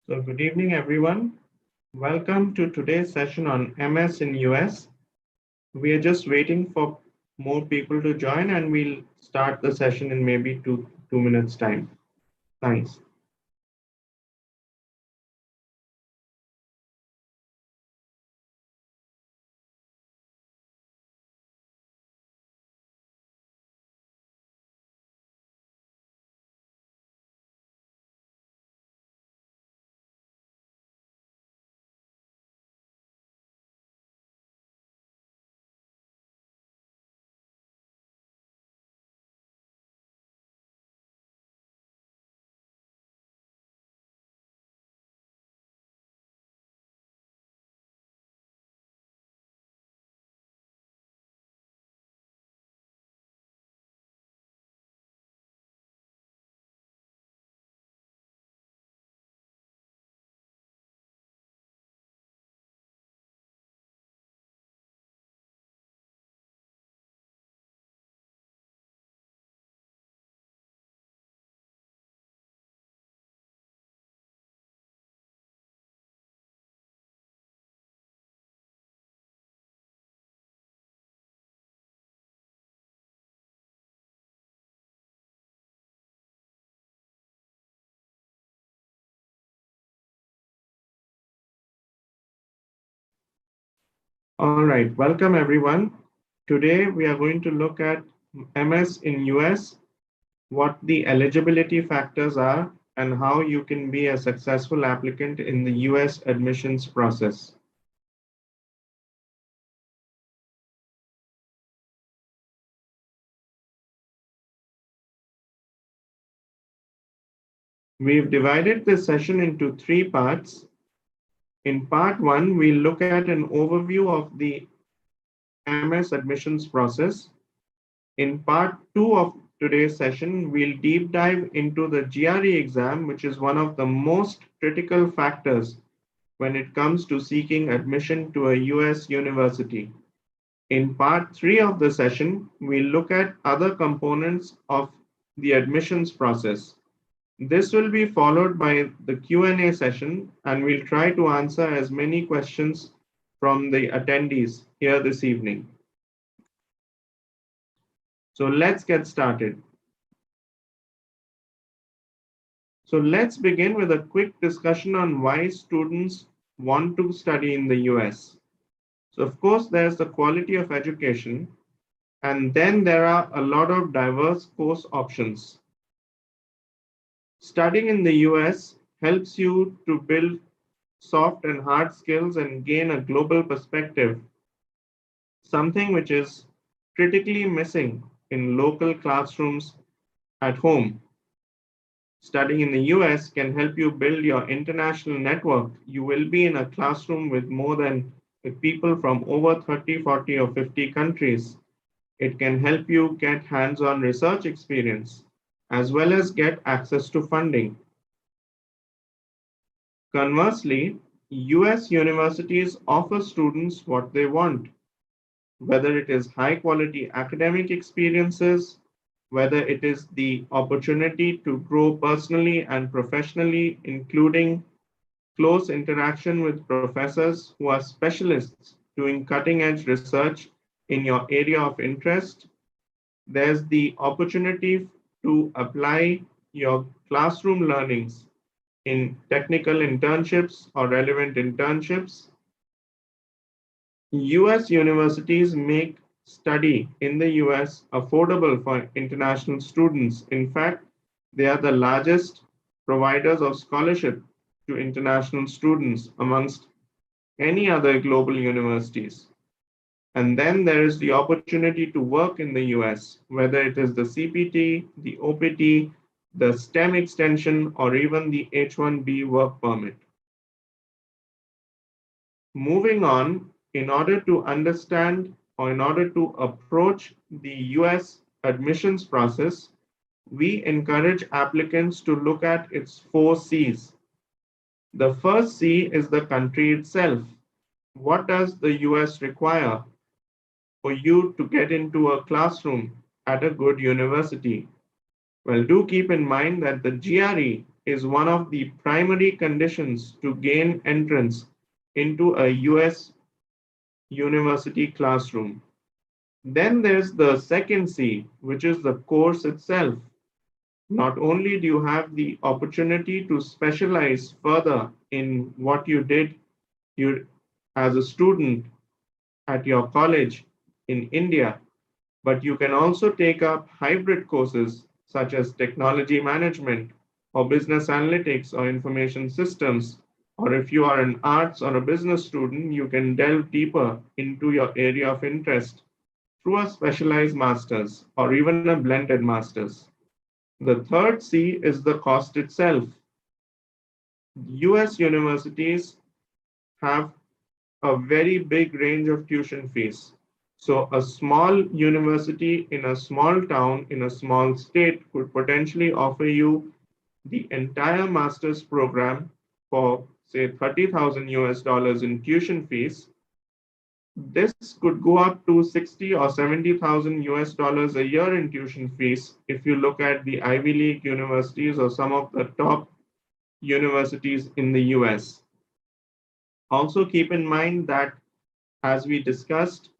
So good evening, everyone. Welcome to today's session on MS in US. We are just waiting for more people to join and we'll start the session in maybe two minutes time. Thanks. All right, welcome everyone. Today we are going to look at MS in US, what the eligibility factors are, and how you can be a successful applicant in the US admissions process. We've divided this session into three parts. In part one, we'll look at an overview of the MS admissions process. In part two of today's session, we'll deep dive into the GRE exam, which is one of the most critical factors when it comes to seeking admission to a US university. In part three of the session, we'll look at other components of the admissions process. This will be followed by the Q&A session, and we'll try to answer as many questions from the attendees here this evening. So let's get started. So let's begin with a quick discussion on why students want to study in the US. So of course, there's the quality of education, and then there are a lot of diverse course options. Studying in the US helps you to build soft and hard skills and gain a global perspective, something which is critically missing in local classrooms at home. Studying in the US can help you build your international network. You will be in a classroom with with people from over 30, 40, or 50 countries. It can help you get hands-on research experience, as well as get access to funding. Conversely, US universities offer students what they want, whether it is high quality academic experiences, whether it is the opportunity to grow personally and professionally, including close interaction with professors who are specialists doing cutting edge research in your area of interest. There's the opportunity to apply your classroom learnings in technical internships or relevant internships. US universities make study in the US affordable for international students. In fact, they are the largest providers of scholarship to international students amongst any other global universities. And then there is the opportunity to work in the US, whether it is the CPT, the OPT, the STEM extension, or even the H-1B work permit. Moving on, in order to understand or in order to approach the US admissions process, we encourage applicants to look at its 4 C's. The first C is the country itself. What does the US require for you to get into a classroom at a good university? Well, do keep in mind that the GRE is one of the primary conditions to gain entrance into a US university classroom. Then there's the second C, which is the course itself. Not only do you have the opportunity to specialize further in what you did you, as a student at your college in India, but you can also take up hybrid courses such as technology management or business analytics or information systems. Or if you are an arts or a business student, you can delve deeper into your area of interest through a specialized master's or even a blended master's. The third C is the cost itself. US universities have a very big range of tuition fees. So a small university in a small town in a small state could potentially offer you the entire master's program for say 30,000 US dollars in tuition fees. This could go up to 60 or 70,000 US dollars a year in tuition fees if you look at the Ivy League universities or some of the top universities in the US. Also keep in mind that as we discussed,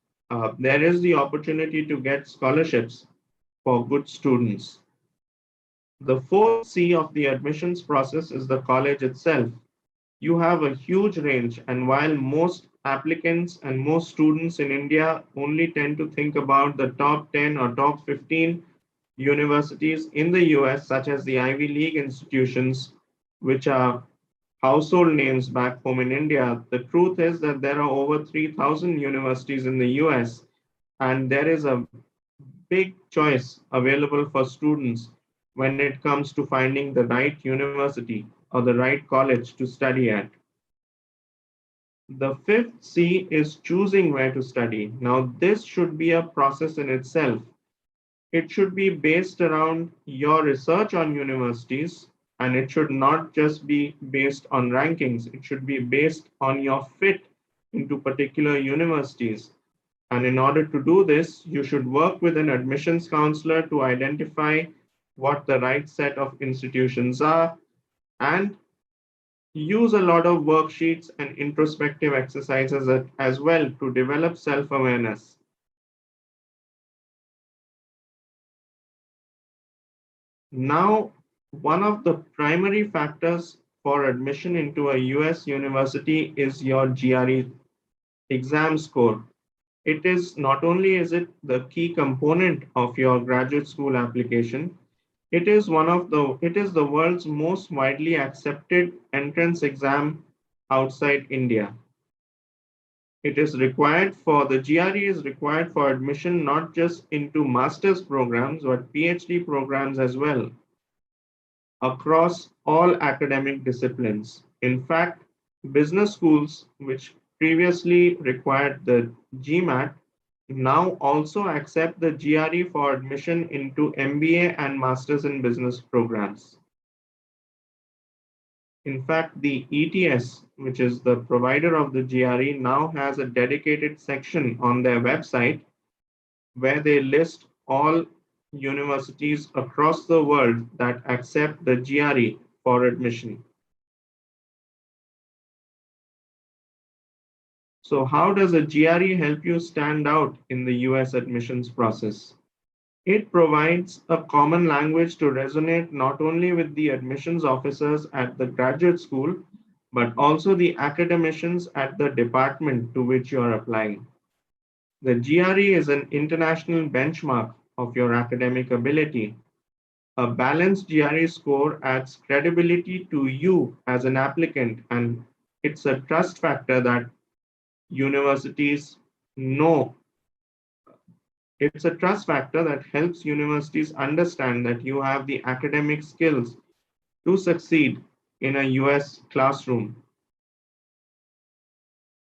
there is the opportunity to get scholarships for good students. The fourth C of the admissions process is the college itself. You have a huge range, and while most applicants and most students in India only tend to think about the top 10 or top 15 universities in the US, such as the Ivy League institutions, which are household names back home in India, the truth is that there are over 3,000 universities in the US, and there is a big choice available for students when it comes to finding the right university or the right college to study at. The fifth C is choosing where to study. Now, this should be a process in itself. It should be based around your research on universities, and it should not just be based on rankings. It should be based on your fit into particular universities. And in order to do this, you should work with an admissions counselor to identify what the right set of institutions are and use a lot of worksheets and introspective exercises as well to develop self-awareness. Now, one of the primary factors for admission into a US university is your GRE exam score. It is not only is it the key component of your graduate school application, it is the world's most widely accepted entrance exam outside India. It is required for the GRE is required for admission not just into master's programs but PhD programs as well across all academic disciplines. In fact, business schools which previously required the GMAT now also accept the GRE for admission into MBA and Masters in Business programs. In fact, the ETS, which is the provider of the GRE, now has a dedicated section on their website where they list all universities across the world that accept the GRE for admission. So how does a GRE help you stand out in the US admissions process? It provides a common language to resonate not only with the admissions officers at the graduate school, but also the academicians at the department to which you are applying. The GRE is an international benchmark of your academic ability. A balanced GRE score adds credibility to you as an applicant, and it's a trust factor that universities know. It's a trust factor that helps universities understand that you have the academic skills to succeed in a US classroom.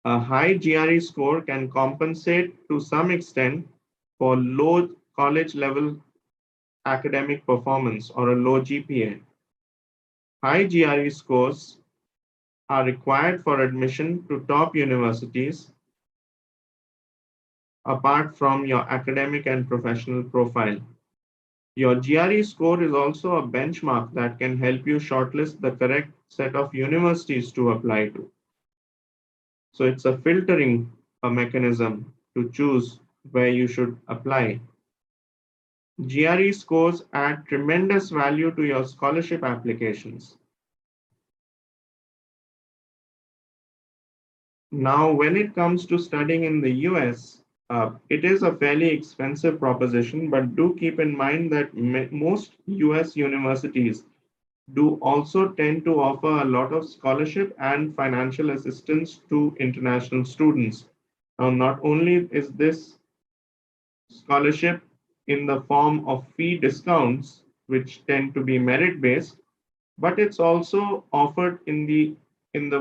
A high GRE score can compensate to some extent for low college level academic performance or a low GPA. High GRE scores are required for admission to top universities apart from your academic and professional profile. Your GRE score is also a benchmark that can help you shortlist the correct set of universities to apply to. So it's a filtering mechanism to choose where you should apply. GRE scores add tremendous value to your scholarship applications. Now, when it comes to studying in the US, it is a fairly expensive proposition, but do keep in mind that most US universities do also tend to offer a lot of scholarship and financial assistance to international students. Now, not only is this scholarship in the form of fee discounts, which tend to be merit-based, but it's also offered in the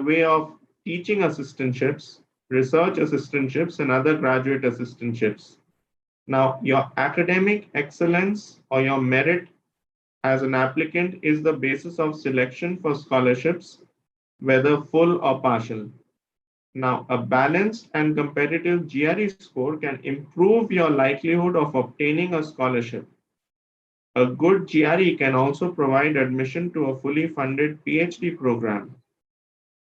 way of teaching assistantships, research assistantships, and other graduate assistantships. Now, your academic excellence or your merit as an applicant is the basis of selection for scholarships, whether full or partial. Now, a balanced and competitive GRE score can improve your likelihood of obtaining a scholarship. A good GRE can also provide admission to a fully funded PhD program.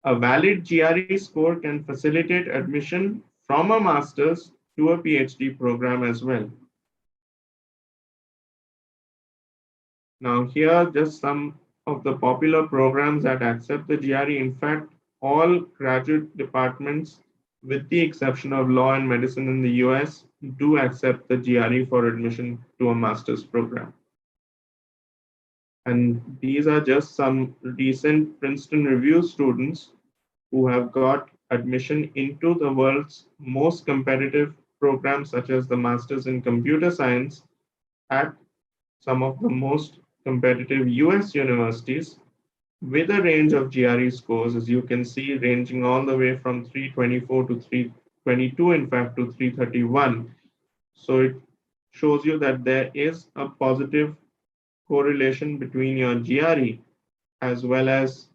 A valid GRE score can facilitate admission from a master's to a PhD program as well. Now, here are just some of the popular programs that accept the GRE. In fact, all graduate departments, with the exception of law and medicine in the US, do accept the GRE for admission to a master's program. And these are just some recent Princeton Review students who have got admission into the world's most competitive programs, such as the Masters in Computer Science at some of the most competitive US universities with a range of GRE scores, as you can see, ranging all the way from 324 to 322, in fact, to 331. So it shows you that there is a positive correlation between your GRE as well as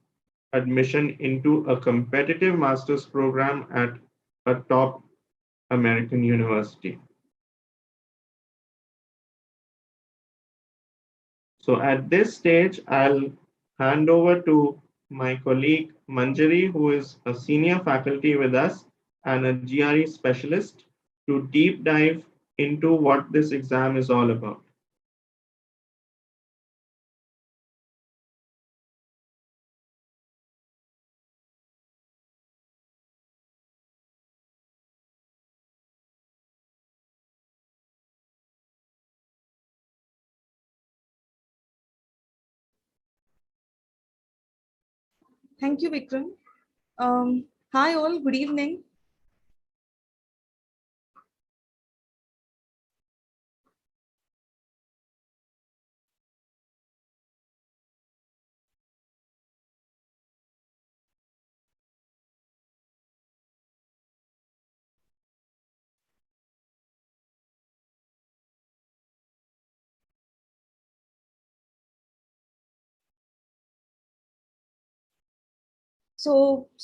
admission into a competitive master's program at a top American university. So at this stage, I'll hand over to my colleague Manjari, who is a senior faculty with us and a GRE specialist, to deep dive into what this exam is all about. Thank you, Vikram. Hi all, good evening.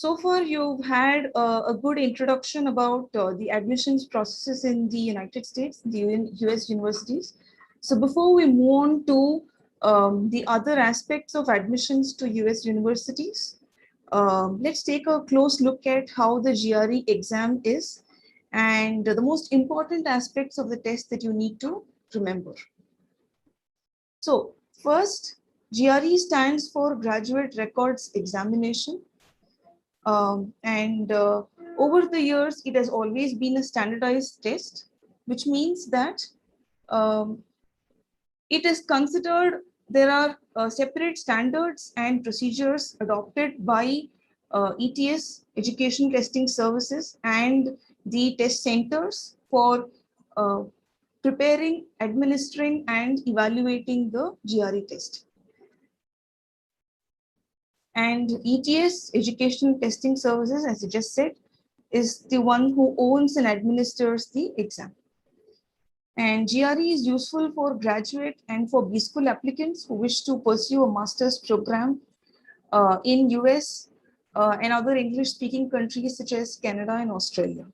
So far you've had a good introduction about the admissions processes in the United States, the US universities. So before we move on to the other aspects of admissions to US universities, let's take a close look at how the GRE exam is and the most important aspects of the test that you need to remember. So first, GRE stands for Graduate Records Examination. Over the years, it has always been a standardized test, which means that um, it is considered there are separate standards and procedures adopted by ETS, Education Testing Services, and the test centers for uh, preparing, administering, and evaluating the GRE test. And ETS, Educational Testing Services, as I just said, is the one who owns and administers the exam. And GRE is useful for graduate and for B-School applicants who wish to pursue a master's program in US and other English-speaking countries such as Canada and Australia.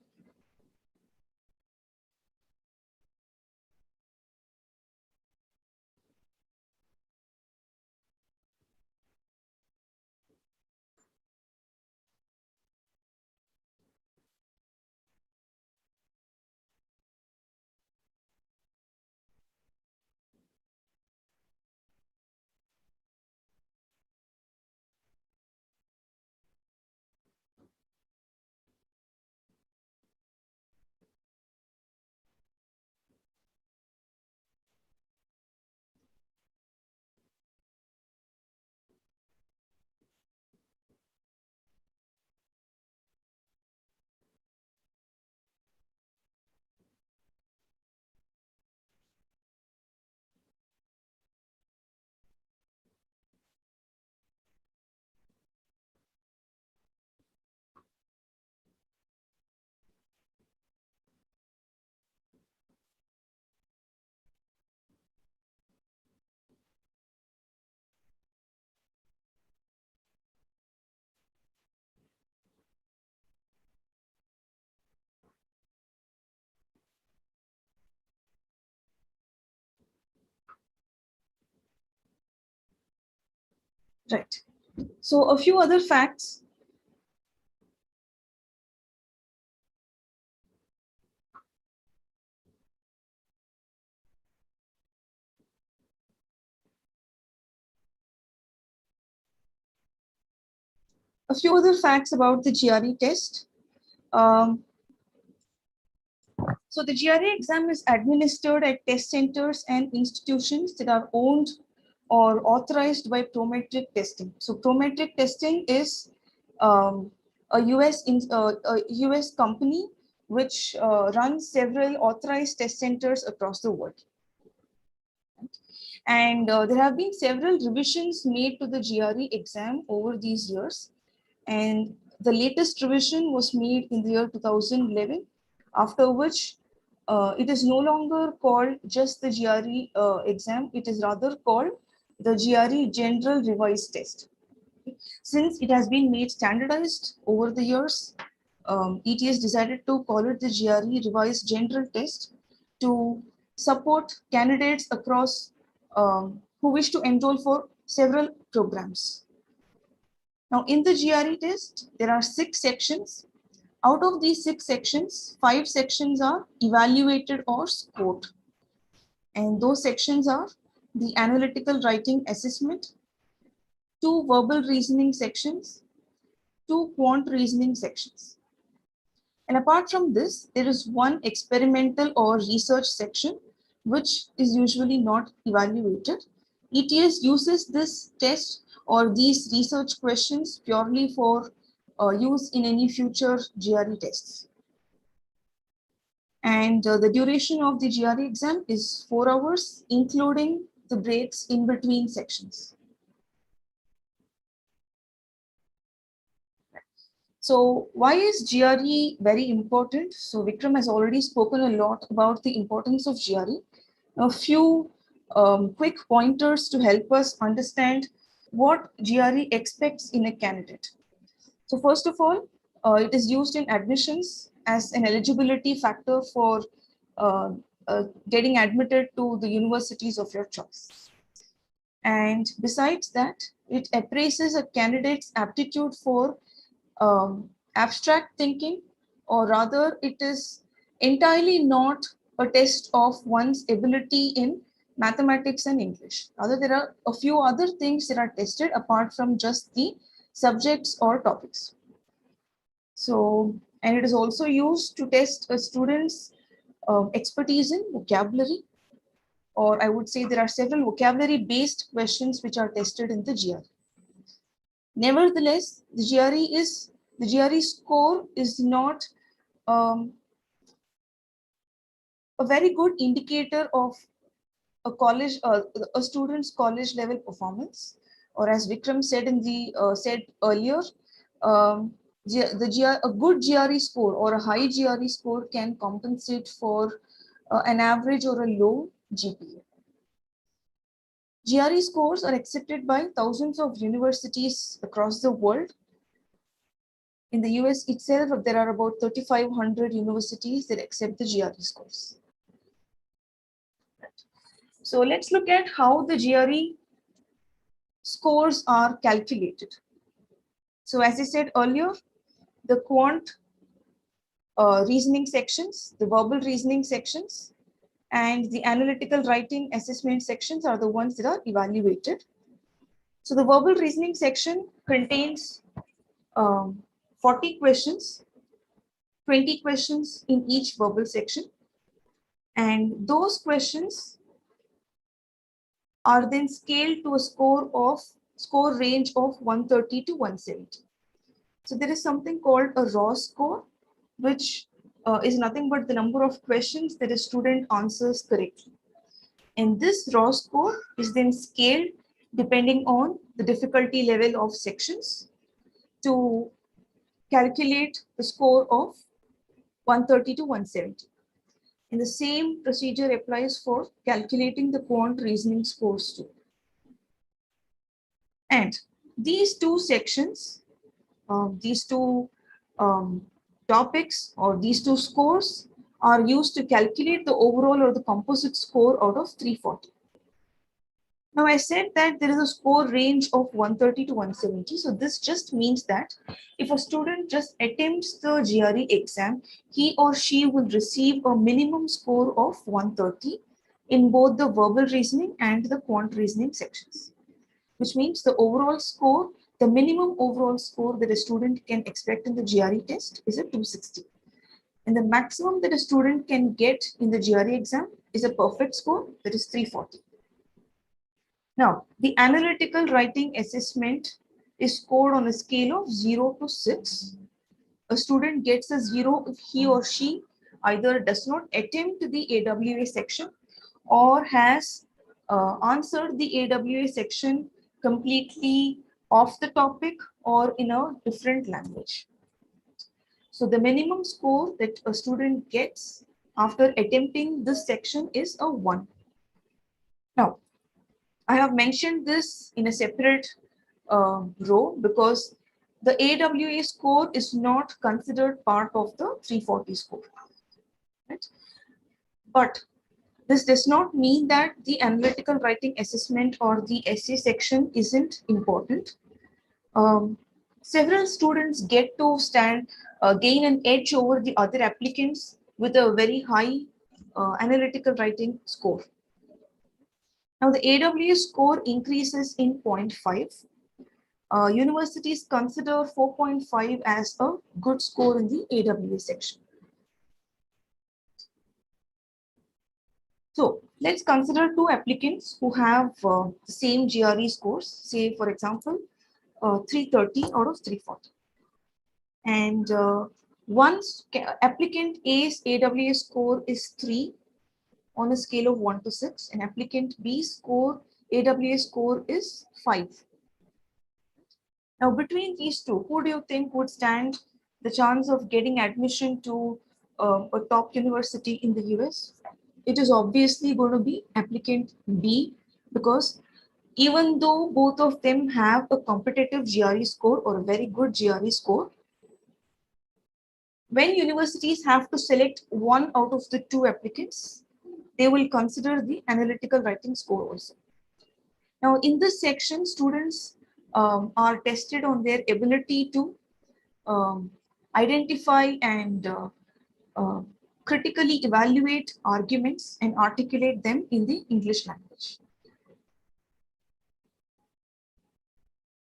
Right. So a few other facts. A few other facts about the GRE test. Um, so the GRE exam is administered at test centers and institutions that are owned or authorized by Prometric testing. So Prometric testing is a US company which runs several authorized test centers across the world. And there have been several revisions made to the GRE exam over these years. And the latest revision was made in the year 2011, after which it is no longer called just the GRE exam. It is rather called the GRE General Revised Test. Since it has been made standardized over the years, ETS decided to call it the GRE Revised General Test to support candidates across who wish to enroll for several programs. Now, in the GRE test, there are 6 sections. Out of these 6 sections, 5 sections are evaluated or scored. And those sections are the analytical writing assessment, 2 verbal reasoning sections, 2 quant reasoning sections. And apart from this, there is 1 experimental or research section, which is usually not evaluated. ETS uses this test or these research questions purely for use in any future GRE tests. And the duration of the GRE exam is 4 hours, including the breaks in between sections. So why is GRE very important? So Vikram has already spoken a lot about the importance of GRE. A few quick pointers to help us understand what GRE expects in a candidate. So first of all, it is used in admissions as an eligibility factor for getting admitted to the universities of your choice. And besides that, it appraises a candidate's aptitude for abstract thinking, or rather it is entirely not a test of one's ability in mathematics and English. Rather, there are a few other things that are tested apart from just the subjects or topics. So, and it is also used to test a student's expertise in vocabulary, or I would say there are several vocabulary based questions which are tested in the GRE. Nevertheless, the GRE score is not a very good indicator of a student's college level performance, or as Vikram said said earlier, a good GRE score or a high GRE score can compensate for an average or a low GPA. GRE scores are accepted by thousands of universities across the world. In the US itself, there are about 3,500 universities that accept the GRE scores. So let's look at how the GRE scores are calculated. So as I said earlier, the quant reasoning sections, the verbal reasoning sections, and the analytical writing assessment sections are the ones that are evaluated. So the verbal reasoning section contains 40 questions, 20 questions in each verbal section. And those questions are then scaled to a score range of 130 to 170. So there is something called a raw score, which is nothing but the number of questions that a student answers correctly. And this raw score is then scaled depending on the difficulty level of sections to calculate the score of 130 to 170. And the same procedure applies for calculating the quant reasoning scores too. And these two sections, these two topics or these two scores are used to calculate the overall or the composite score out of 340. Now I said that there is a score range of 130 to 170. So this just means that if a student just attempts the GRE exam, he or she will receive a minimum score of 130 in both the verbal reasoning and the quant reasoning sections, which means the overall score, the minimum overall score that a student can expect in the GRE test is a 260. And the maximum that a student can get in the GRE exam is a perfect score, that is 340. Now, the analytical writing assessment is scored on a scale of 0 to 6. A student gets a 0 if he or she either does not attempt the AWA section or has answered the AWA section completely off the topic or in a different language. So the minimum score that a student gets after attempting this section is a 1. Now, I have mentioned this in a separate row because the AWA score is not considered part of the 340 score. Right? But this does not mean that the analytical writing assessment or the essay section isn't important. Several students get to gain an edge over the other applicants with a very high analytical writing score. Now the AWA score increases in 0.5. Universities consider 4.5 as a good score in the AWA section. So let's consider two applicants who have the same GRE scores, say for example, 330 out of 340. And one applicant A's AWA score is 3 on a scale of 1 to 6, and applicant B's score, AWA score is 5. Now, between these two, who do you think would stand the chance of getting admission to a top university in the US? It is obviously going to be applicant B, because even though both of them have a competitive GRE score or a very good GRE score, when universities have to select one out of the two applicants, they will consider the analytical writing score also. Now, in this section, students are tested on their ability to identify and critically evaluate arguments and articulate them in the English language.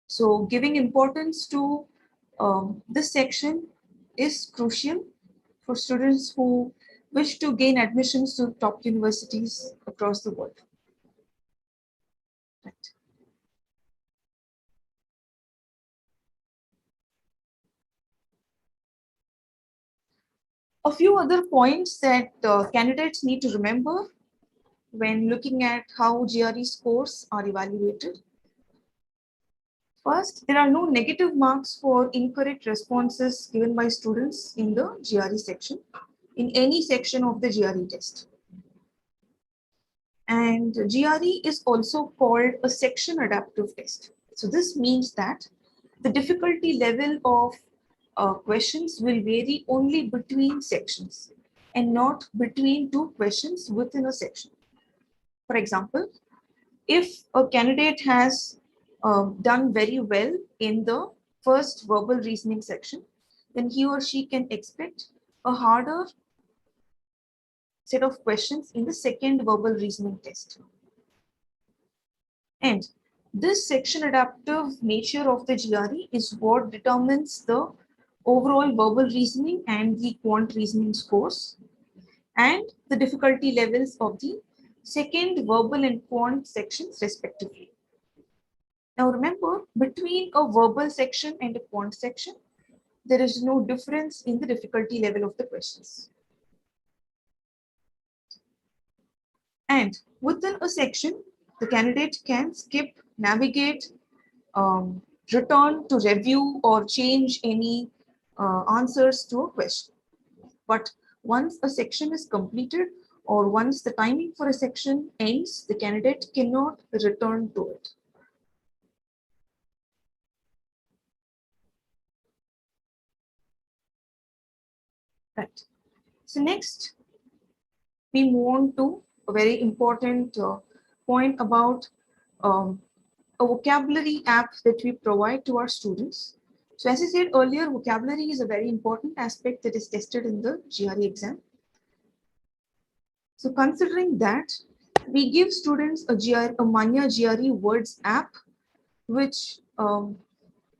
So giving importance to this section is crucial for students who wish to gain admissions to top universities across the world. Right. A few other points that candidates need to remember when looking at how GRE scores are evaluated. First, there are no negative marks for incorrect responses given by students in the GRE section, in any section of the GRE test. And GRE is also called a section adaptive test. So this means that the difficulty level of questions will vary only between sections and not between two questions within a section. For example, if a candidate has done very well in the first verbal reasoning section, then he or she can expect a harder set of questions in the second verbal reasoning test. And this section adaptive nature of the GRE is what determines the overall verbal reasoning and the quant reasoning scores and the difficulty levels of the second verbal and quant sections respectively. Now remember, between a verbal section and a quant section, there is no difference in the difficulty level of the questions. And within a section, the candidate can skip, navigate, return to review or change any answers to a question. But once a section is completed or once the timing for a section ends, the candidate cannot return to it. Right. So next, we move on to a very important point about a vocabulary app that we provide to our students. So as I said earlier, vocabulary is a very important aspect that is tested in the GRE exam. So considering that, we give students a Manya GRE Words app, which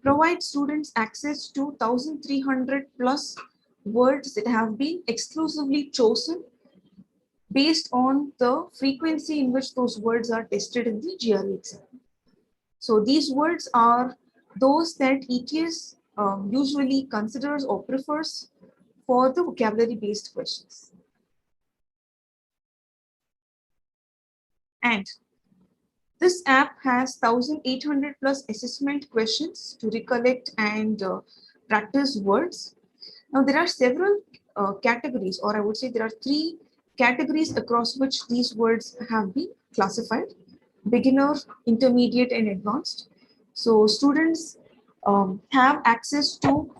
provides students access to 1,300 plus words that have been exclusively chosen based on the frequency in which those words are tested in the GRE exam. So these words are those that ETS usually considers or prefers for the vocabulary-based questions. And this app has 1,800 plus assessment questions to recollect and practice words. Now, there are several categories, or I would say there are 3 categories across which these words have been classified: beginner, intermediate, and advanced. So students have access to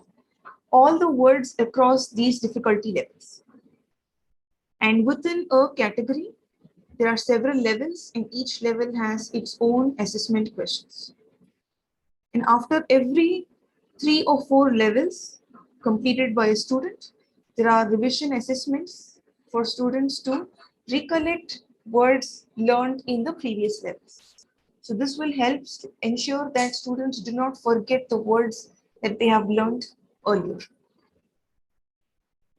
all the words across these difficulty levels. And within a category, there are several levels, and each level has its own assessment questions. And after every 3 or 4 levels completed by a student, there are revision assessments for students to recollect words learned in the previous levels. So this will help ensure that students do not forget the words that they have learned earlier.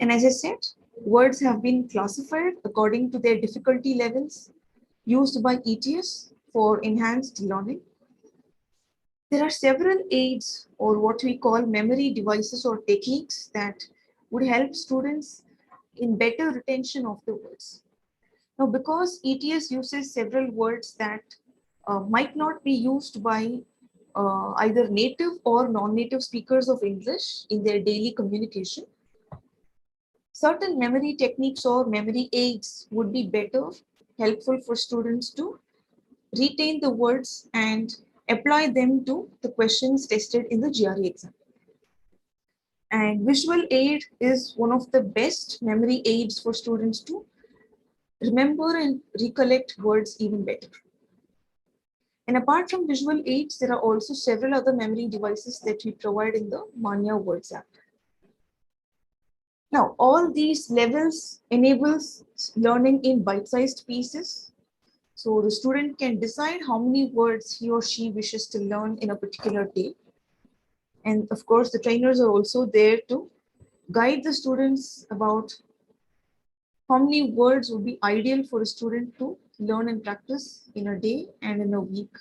And as I said, words have been classified according to their difficulty levels used by ETS for enhanced learning. There are several aids, or what we call memory devices or techniques, that would help students in better retention of the words. Now, because ETS uses several words that might not be used by either native or non-native speakers of English in their daily communication, certain memory techniques or memory aids would be better, helpful for students to retain the words and apply them to the questions tested in the GRE exam. And visual aid is one of the best memory aids for students to remember and recollect words even better. And apart from visual aids, there are also several other memory devices that we provide in the Manya Words app. Now, all these levels enables learning in bite-sized pieces. So the student can decide how many words he or she wishes to learn in a particular day. And of course, the trainers are also there to guide the students about how many words would be ideal for a student to learn and practice in a day and in a week.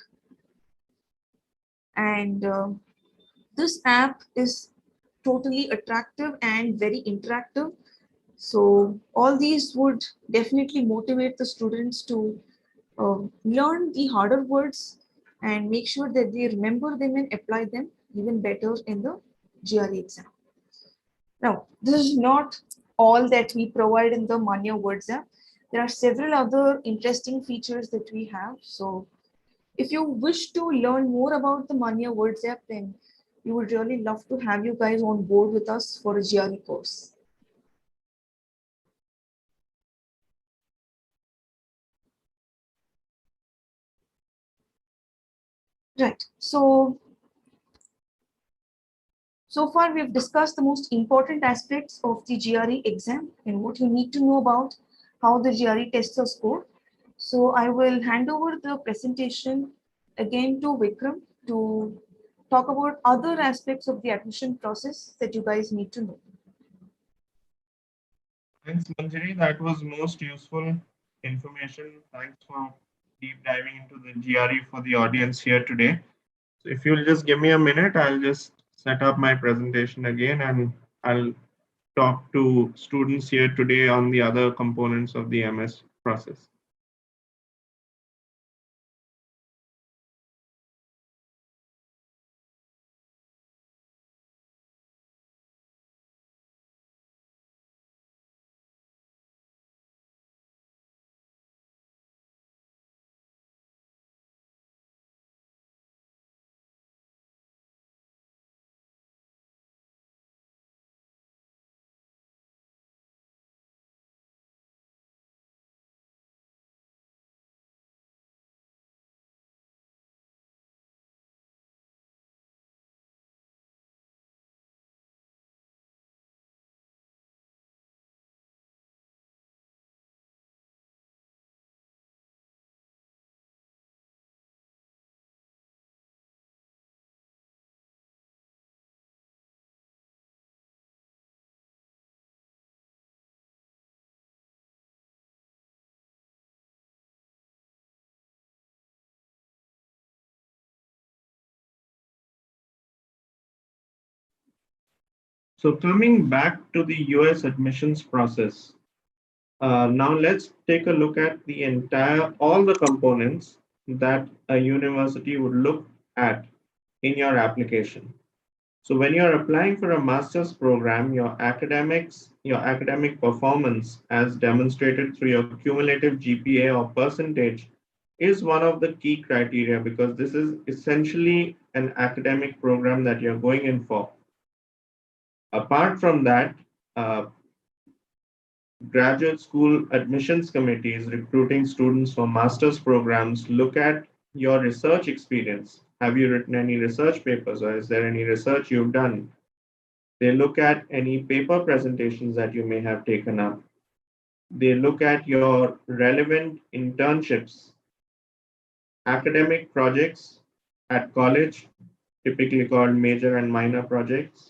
And this app is totally attractive and very interactive. So all these would definitely motivate the students to learn the harder words and make sure that they remember them and apply them even better in the GRE exam. Now, this is not all that we provide in the Manya Words app. There are several other interesting features that we have. So if you wish to learn more about the Manya Words app, then we would really love to have you guys on board with us for a GRE course. Right. So far we've discussed the most important aspects of the GRE exam and what you need to know about how the GRE tests are scored. So I will hand over the presentation again to Vikram to talk about other aspects of the admission process that you guys need to know. Thanks, Manjari. That was most useful information. Thanks for deep diving into the GRE for the audience here today. So if you'll just give me a minute, I'll just set up my presentation again and I'll talk to students here today on the other components of the MS process. So coming back to the US admissions process, now let's take a look at the all the components that a university would look at in your application. So when you're applying for a master's program, your academic performance as demonstrated through your cumulative GPA or percentage is one of the key criteria because this is essentially an academic program that you're going in for. Apart from that, uh, graduate school admissions committees recruiting students for master's programs look at your research experience. Have you written any research papers or is there any research you've done? They look at any paper presentations that you may have taken up. They look at your relevant internships, academic projects at college, typically called major and minor projects.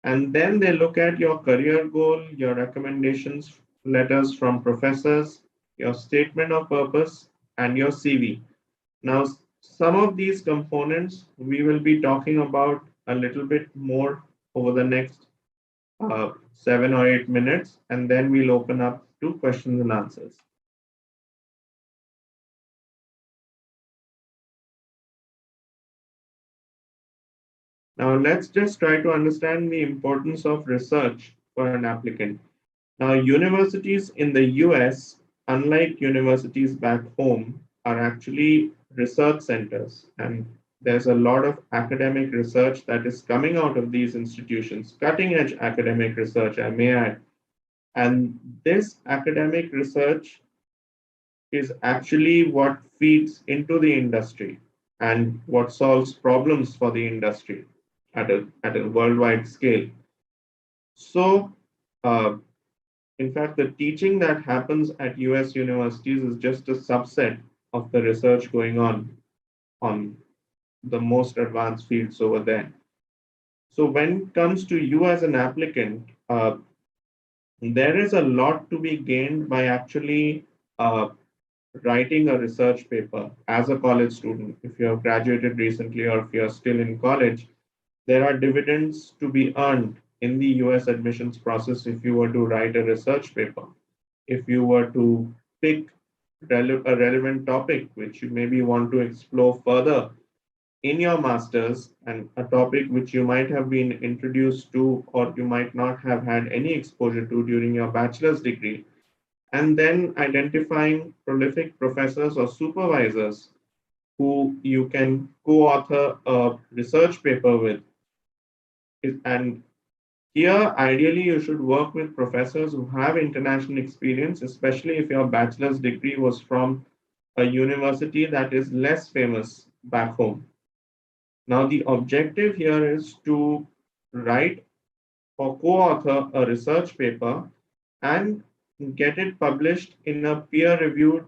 And then they look at your career goal, your recommendations letters from professors, your statement of purpose, and your CV. Now, some of these components we will be talking about a little bit more over the next 7 or 8 minutes, and then we'll open up to questions and answers. Now, let's just try to understand the importance of research for an applicant. Now, universities in the US, unlike universities back home, are actually research centers. And there's a lot of academic research that is coming out of these institutions, cutting edge academic research, I may add. And this academic research is actually what feeds into the industry and what solves problems for the industry at a worldwide scale. So, uh, in fact, the teaching that happens at US universities is just a subset of the research going on the most advanced fields over there. So when it comes to you as an applicant, there is a lot to be gained by actually writing a research paper as a college student. If you have graduated recently or if you're still in college, there are dividends to be earned in the US admissions process if you were to write a research paper. If you were to pick a relevant topic which you maybe want to explore further in your master's and a topic which you might have been introduced to or you might not have had any exposure to during your bachelor's degree, and then identifying prolific professors or supervisors who you can co-author a research paper with. And here, ideally, you should work with professors who have international experience, especially if your bachelor's degree was from a university that is less famous back home. Now, the objective here is to write or co-author a research paper and get it published in a peer-reviewed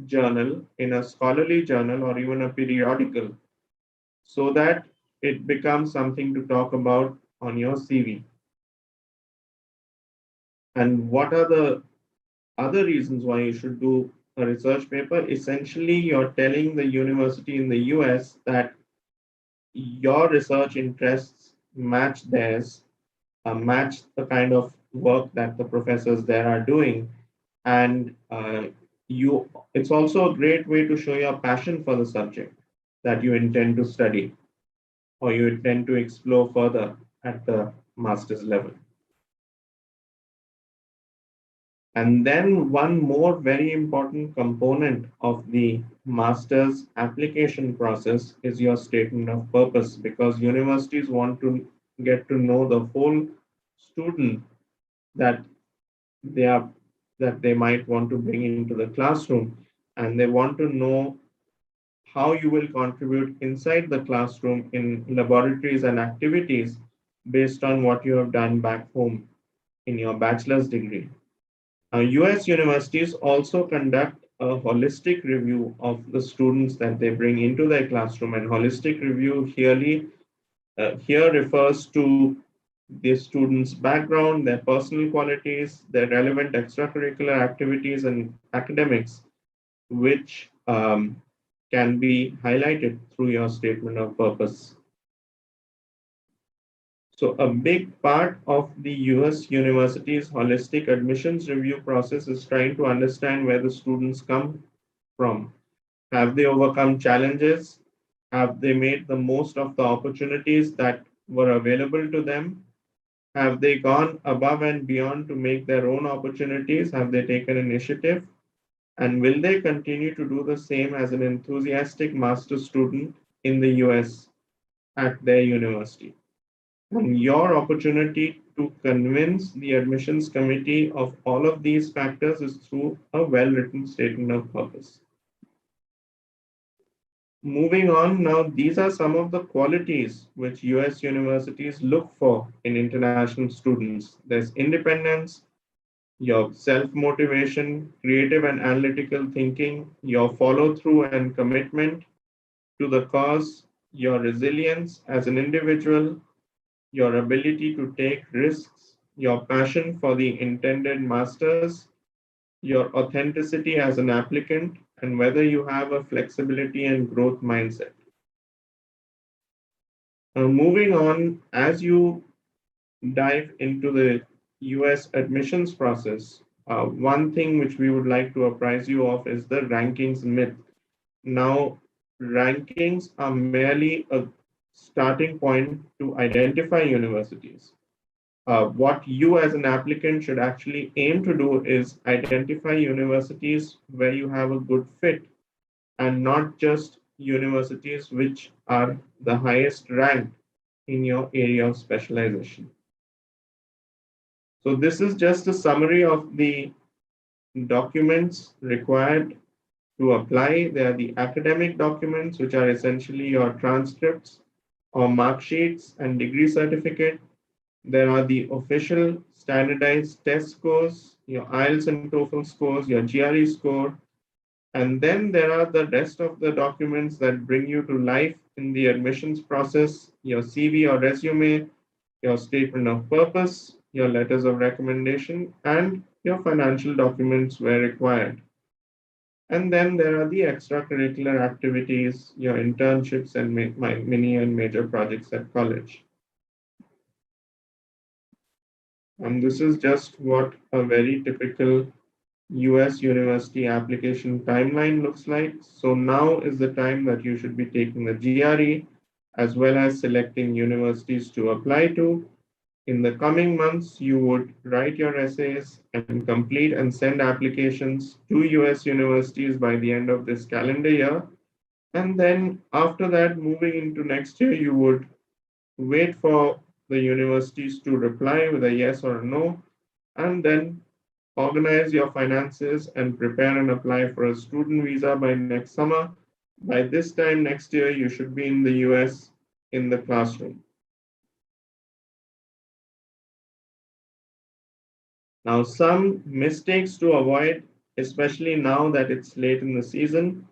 journal, in a scholarly journal, or even a periodical, so that it becomes something to talk about on your CV. And what are the other reasons why you should do a research paper? Essentially, you're telling the university in the US that your research interests match theirs, match the kind of work that the professors there are doing, and it's also a great way to show your passion for the subject that you intend to study or you intend to explore further at the master's level. And then one more very important component of the master's application process is your statement of purpose, because universities want to get to know the whole student that they are that they might want to bring into the classroom, and they want to know how you will contribute inside the classroom in laboratories and activities based on what you have done back home in your bachelor's degree. US universities also conduct a holistic review of the students that they bring into their classroom, and holistic review here refers to the students' background, their personal qualities, their relevant extracurricular activities and academics, which can be highlighted through your statement of purpose. So a big part of the US university's holistic admissions review process is trying to understand where the students come from. Have they overcome challenges? Have they made the most of the opportunities that were available to them? Have they gone above and beyond to make their own opportunities? Have they taken initiative? And will they continue to do the same as an enthusiastic master's student in the US at their university? And your opportunity to convince the admissions committee of all of these factors is through a well written statement of purpose. Moving on now, these are some of the qualities which US universities look for in international students. There's independence, your self motivation, creative and analytical thinking, your follow through and commitment to the cause, your resilience as an individual, your ability to take risks, your passion for the intended masters, your authenticity as an applicant, and whether you have a flexibility and growth mindset. Moving on, as you dive into the US admissions process, one thing which we would like to apprise you of is the rankings myth. Now, rankings are merely a starting point to identify universities. What you as an applicant should actually aim to do is identify universities where you have a good fit and not just universities which are the highest ranked in your area of specialization. So this is just a summary of the documents required to apply. They are the academic documents, which are essentially your transcripts or mark sheets and degree certificate. There are the official standardized test scores, your Ielts and TOEFL scores, your GRE score, and then there are the rest of the documents that bring you to life in the admissions process, your CV or resume, your statement of purpose, your letters of recommendation, and your financial documents where required. And then there are the extracurricular activities, your internships, and mini and major projects at college. And this is just what a very typical US university application timeline looks like. So now is the time that you should be taking the GRE as well as selecting universities to apply to. In the coming months, you would write your essays and complete and send applications to US universities by the end of this calendar year. And then after that, moving into next year, you would wait for the universities to reply with a yes or a no, and then organize your finances and prepare and apply for a student visa by next summer. By this time next year, you should be in the US in the classroom. Now, some mistakes to avoid, especially now that it's late in the season.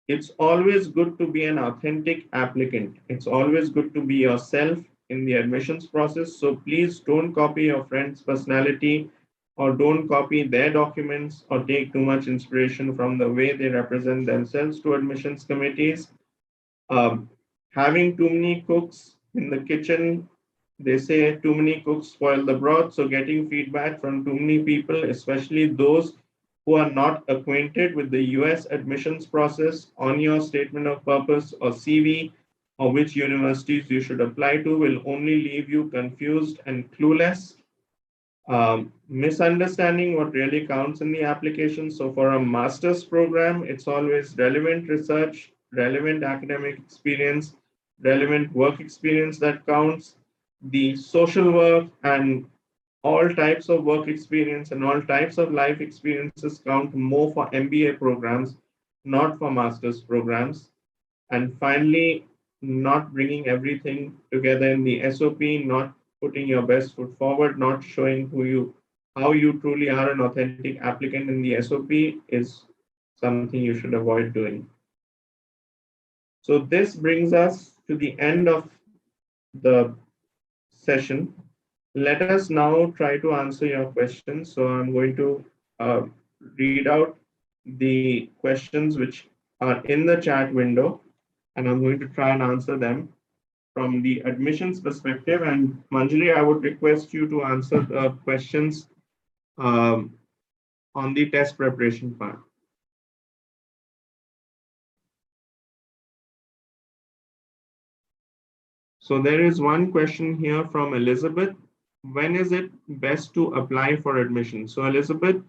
It's always good to be an authentic applicant. It's always good to be yourself in the admissions process. So please don't copy your friend's personality or don't copy their documents or take too much inspiration from the way they represent themselves to admissions committees. Having too many cooks in the kitchen, they say too many cooks spoil the broth. So getting feedback from too many people, especially those who are not acquainted with the US admissions process on your statement of purpose or CV or which universities you should apply to, will only leave you confused and clueless, misunderstanding what really counts in the application. So for a master's program, it's always relevant research, relevant academic experience, relevant work experience that counts. The social work and all types of work experience and all types of life experiences count more for MBA programs, not for master's programs. And finally, not bringing everything together in the SOP, not putting your best foot forward, not showing how you truly are an authentic applicant in the SOP is something you should avoid doing. So this brings us to the end of the session. Let us now try to answer your questions. So I'm going to read out the questions which are in the chat window. and I'm going to try and answer them from the admissions perspective. And Manjari, I would request you to answer the questions um, on the test preparation part. So there is one question here from Elizabeth. When is it best to apply for admission? So Elizabeth,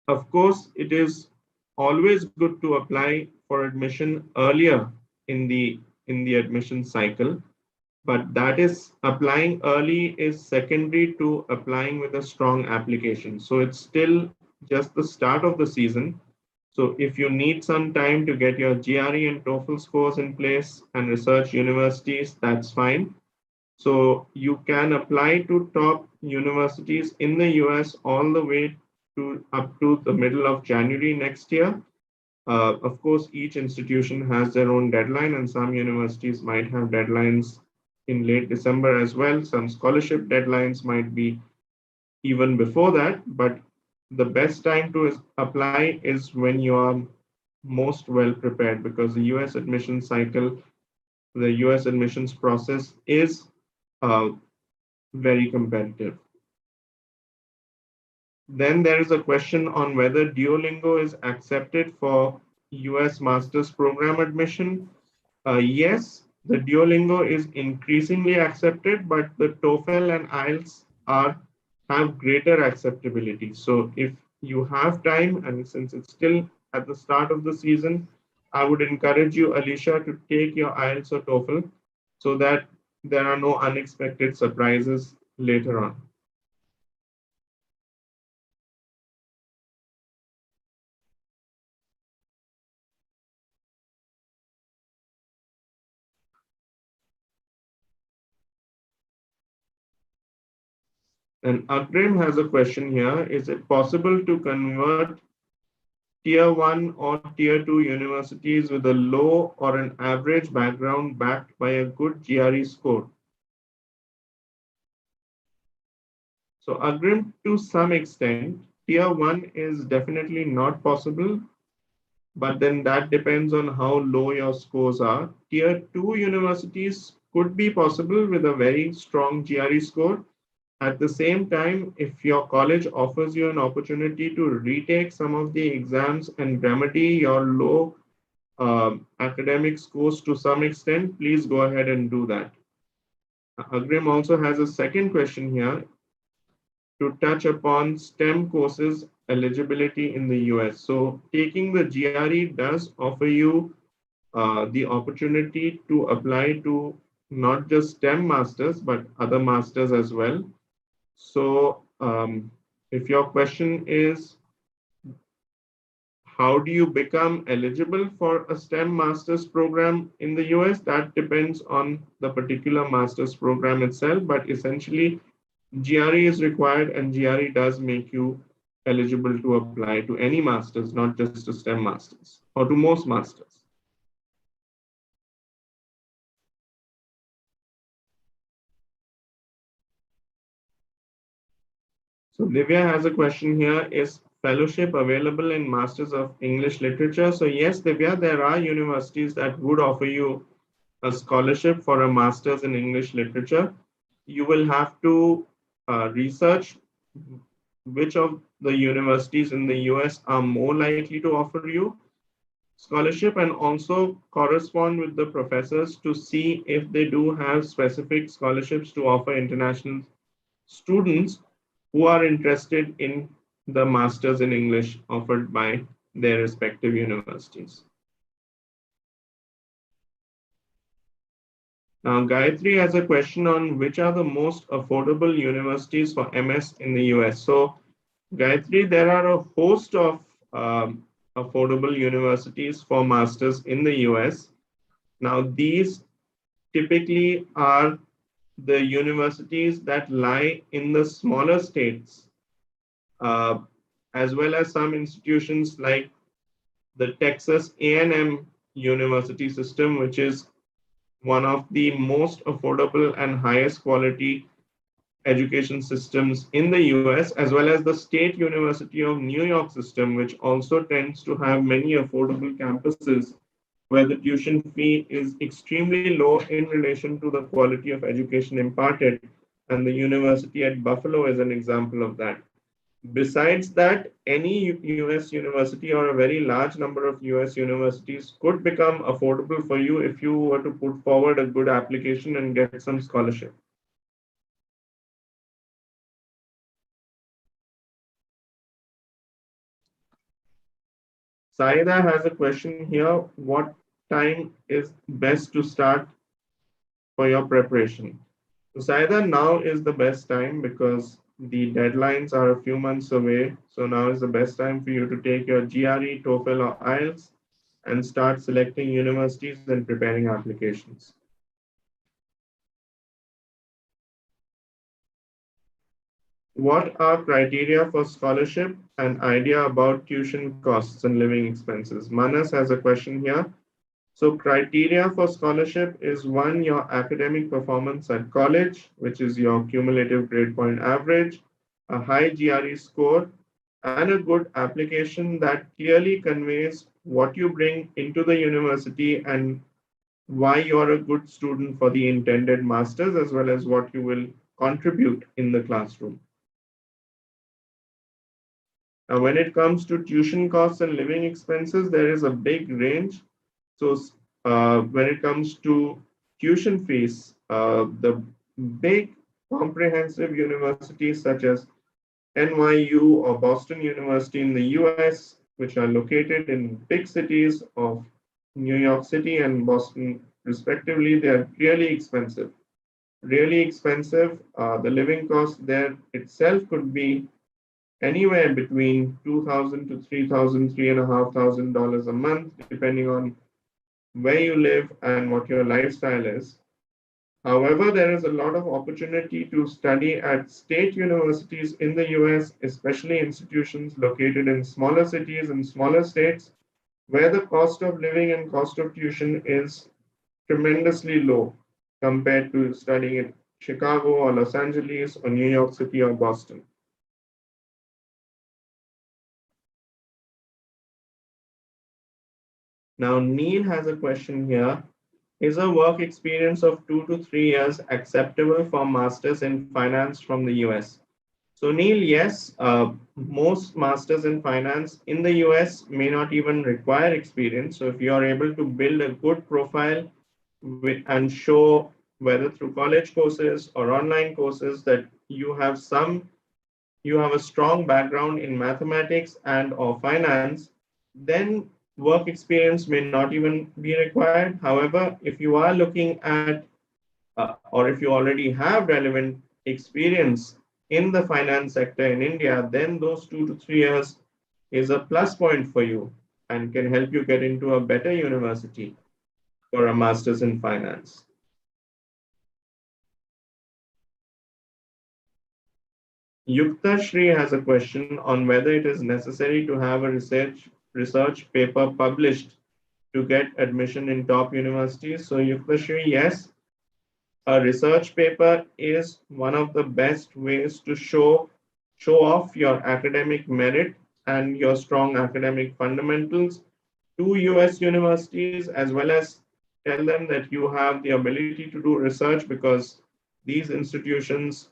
of course, it is always good to apply for admission earlier in the admission cycle, but that is applying early is secondary to applying with a strong application. So it's still just the start of the season. So if you need some time to get your GRE and TOEFL scores in place and research universities, that's fine. So you can apply to top universities in the US all the way to up to the middle of January next year. Of course, each institution has their own deadline, and some universities might have deadlines in late December as well. Some scholarship deadlines might be even before that, but the best time to apply is when you are most well prepared, because the US admission cycle, the US admissions process is uh, very competitive. Then there is a question on whether Duolingo is accepted for US master's program admission. Yes, the Duolingo is increasingly accepted, but the TOEFL and Ielts have greater acceptability. So if you have time, and since it's still at the start of the season, I would encourage you, Alicia, to take your Ielts or TOEFL so that there are no unexpected surprises later on. And Agrim has a question here. Is it possible to convert tier 1 or tier 2 universities with a low or an average background backed by a good GRE score? So Agrim, to some extent, tier 1 is definitely not possible, but then that depends on how low your scores are. Tier 2 universities could be possible with a very strong GRE score. At the same time, if your college offers you an opportunity to retake some of the exams and remedy your low academic scores to some extent, please go ahead and do that. Agrim also has a second question here to touch upon STEM courses eligibility in the US. So taking the GRE does offer you the opportunity to apply to not just STEM masters, but other masters as well. So if your question is, how do you become eligible for a STEM master's program in the US? That depends on the particular master's program itself, but essentially GRE is required, and GRE does make you eligible to apply to any master's, not just to STEM masters or to most masters. So Divya has a question here. Is fellowship available in Masters of English Literature? So yes, Divya, there are universities that would offer you a scholarship for a Master's in English Literature. You will have to research which of the universities in the US are more likely to offer you scholarship, and also correspond with the professors to see if they do have specific scholarships to offer international students who are interested in the Masters in English offered by their respective universities. Now, Gayatri has a question on which are the most affordable universities for MS in the US. So, Gayatri, there are a host of affordable universities for masters in the US. Now, these typically are the universities that lie in the smaller states, as well as some institutions like the Texas A&M University system, which is one of the most affordable and highest quality education systems in the US, as well as the State University of New York system, which also tends to have many affordable campuses where the tuition fee is extremely low in relation to the quality of education imparted. And the university at Buffalo is an example of that. Besides that, any US university or a very large number of US universities could become affordable for you if you were to put forward a good application and get some scholarship. Saida has a question here. What time is best to start for your preparation? So Saida, now is the best time because the deadlines are a few months away. So now is the best time for you to take your GRE, TOEFL, or Ielts and start selecting universities and preparing applications. What are criteria for scholarship and idea about tuition costs and living expenses? Manas has a question here. So criteria for scholarship is one, your academic performance at college, which is your cumulative grade point average, a high GRE score, and a good application that clearly conveys what you bring into the university and why you're a good student for the intended masters, as well as what you will contribute in the classroom. Now, when it comes to tuition costs and living expenses, there is a big range. So, when it comes to tuition fees, the big comprehensive universities such as NYU or Boston University in the US, which are located in big cities of New York City and Boston, respectively, they are really expensive. Really expensive. The living cost there itself could be anywhere between $2,000 to $3,000, $3,500 a month, depending on where you live and what your lifestyle is. However, there is a lot of opportunity to study at state universities in the US, especially institutions located in smaller cities and smaller states, where the cost of living and cost of tuition is tremendously low compared to studying in Chicago or Los Angeles or New York City or Boston. Now, Neil has a question here. Is a work experience of 2 to 3 years acceptable for masters in finance from the US? So, Neil, yes, most masters in finance in the US may not even require experience. So, if you are able to build a good profile and show whether through college courses or online courses that you have a strong background in mathematics and or finance, then work experience may not even be required. However, if you are looking at or if you already have relevant experience in the finance sector in India, then those 2 to 3 years is a plus point for you and can help you get into a better university for a master's in finance. Yukta Shri has a question on whether it is necessary to have a research paper published to get admission in top universities. So Yukta Shri, yes, a research paper is one of the best ways to show off your academic merit and your strong academic fundamentals to US universities, as well as tell them that you have the ability to do research, because these institutions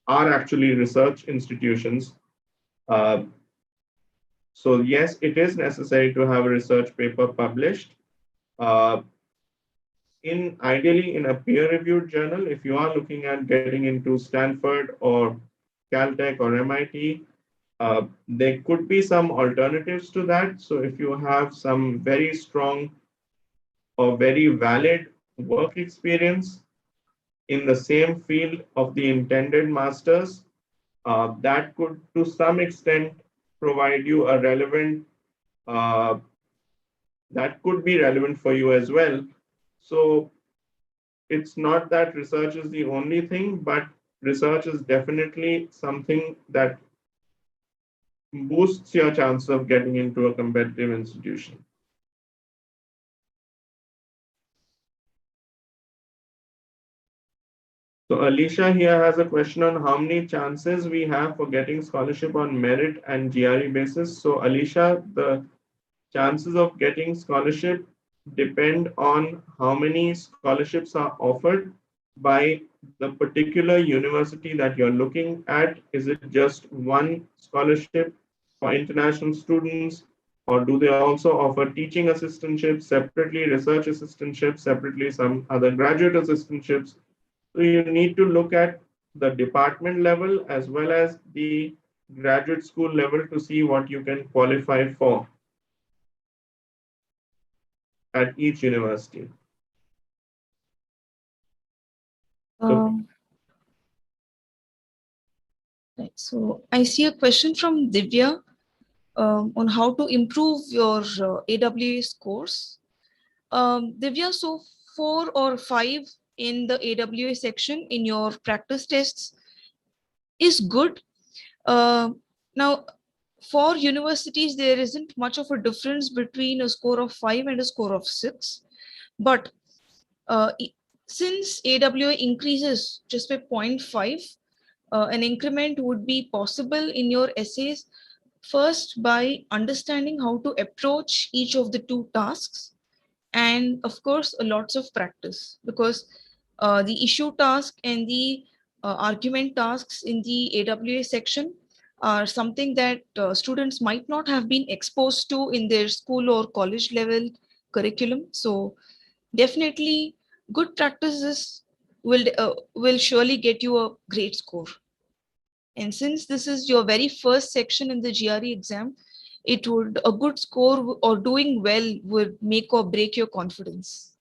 are actually research institutions. Uh, so yes, it is necessary to have a research paper published. Uh, ideally in a peer-reviewed journal, if you are looking at getting into Stanford or Caltech or MIT, there could be some alternatives to that. So if you have some very strong or very valid work experience in the same field of the intended masters, that could to some extent provide you a relevant, uh, that could be relevant for you as well. So it's not that research is the only thing, but research is definitely something that boosts your chance of getting into a competitive institution. So Alicia here has a question on how many chances we have for getting scholarship on merit and GRE basis. So Alicia, the chances of getting scholarship depend on how many scholarships are offered by the particular university that you're looking at. Is it just one scholarship for international students, or do they also offer teaching assistantships separately, research assistantships separately, some other graduate assistantships? So you need to look at the department level as well as the graduate school level to see what you can qualify for at each university. So, Right. So I see a question from Divya on how to improve your AWA scores. Divya, so 4 or 5 in the AWA section in your practice tests is good. Now, for universities, there isn't much of a difference between a score of 5 and a score of 6. But uh, since AWA increases just by 0.5, an increment would be possible in your essays first by understanding how to approach each of the 2 tasks, and of course lots of practice, because the issue task and the argument tasks in the AWA section are something that students might not have been exposed to in their school or college level curriculum. So definitely good practices will surely get you a great score. And since this is your very first section in the GRE exam, it would a good score or doing well would make or break your confidence.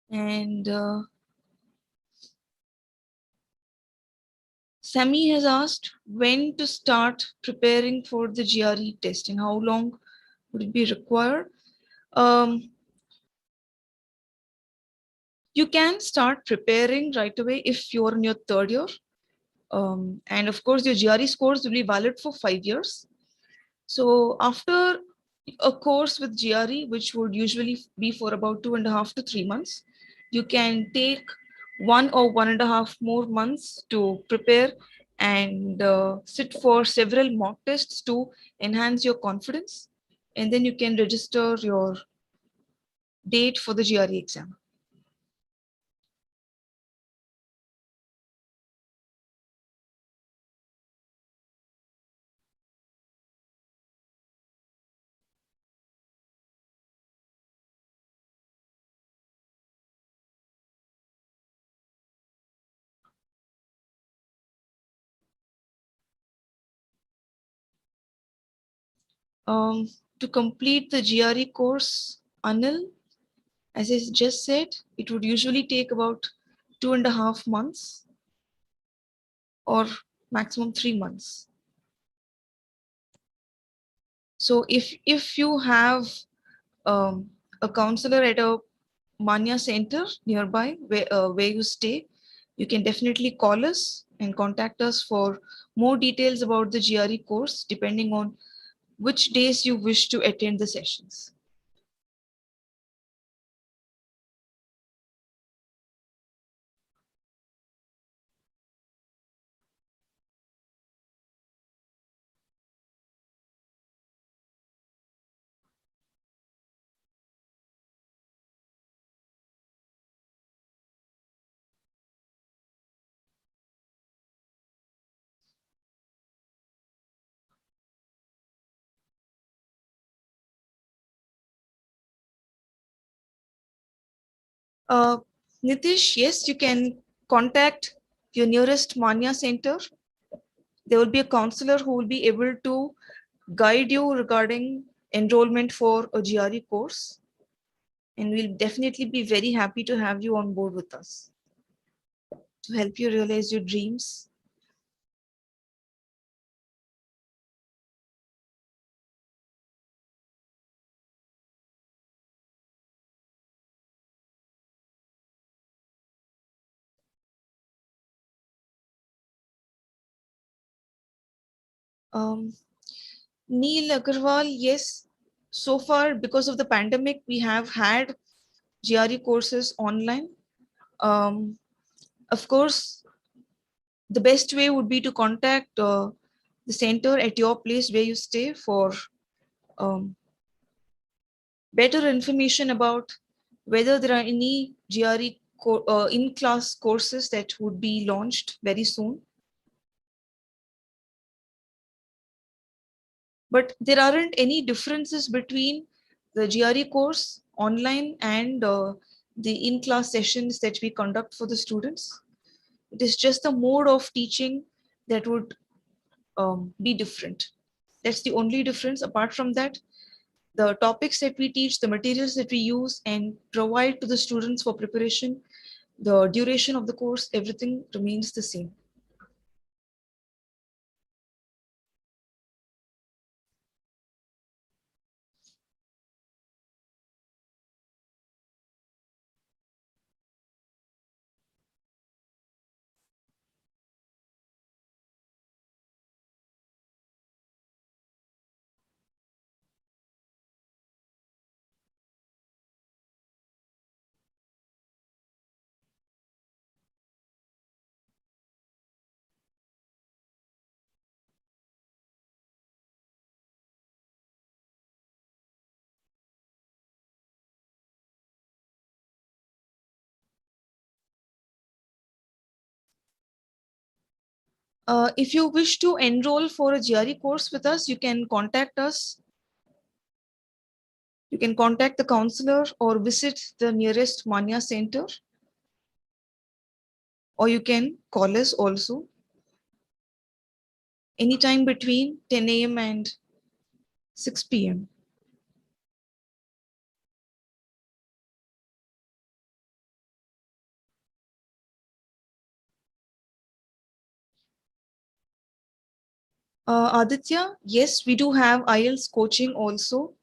And Sammy has asked when to start preparing for the GRE test and how long would it be required. Um, you can start preparing right away if you're in your 3rd year. And of course, your GRE scores will be valid for 5 years. So after a course with GRE, which would usually be for about 2.5 to 3 months, you can take 1 or 1.5 more months to prepare and sit for several mock tests to enhance your confidence. And then you can register your date for the GRE exam. To complete the GRE course, Anil, as I just said, it would usually take about 2.5 months or maximum 3 months. So if you have a counselor at a Manya center nearby where you stay, you can definitely call us and contact us for more details about the GRE course, depending on which days you wish to attend the sessions. Uh, Nitish, yes, you can contact your nearest Manya center. There will be a counselor who will be able to guide you regarding enrollment for a GRE course. And we'll definitely be very happy to have you on board with us to help you realize your dreams. Um, Neil Agarwal, yes, so far because of the pandemic, we have had GRE courses online. Um, of course, the best way would be to contact the center at your place where you stay for better information about whether there are any GRE in-class courses that would be launched very soon. But there aren't any differences between the GRE course online and the in-class sessions that we conduct for the students. It is just the mode of teaching that would be different. That's the only difference. Apart from that, the topics that we teach, the materials that we use and provide to the students for preparation, the duration of the course, everything remains the same. If you wish to enroll for a GRE course with us, you can contact us. You can contact the counselor or visit the nearest Manya center, or you can call us also anytime between 10 a.m. and 6 p.m. Aditya, yes, we do have Ielts coaching also.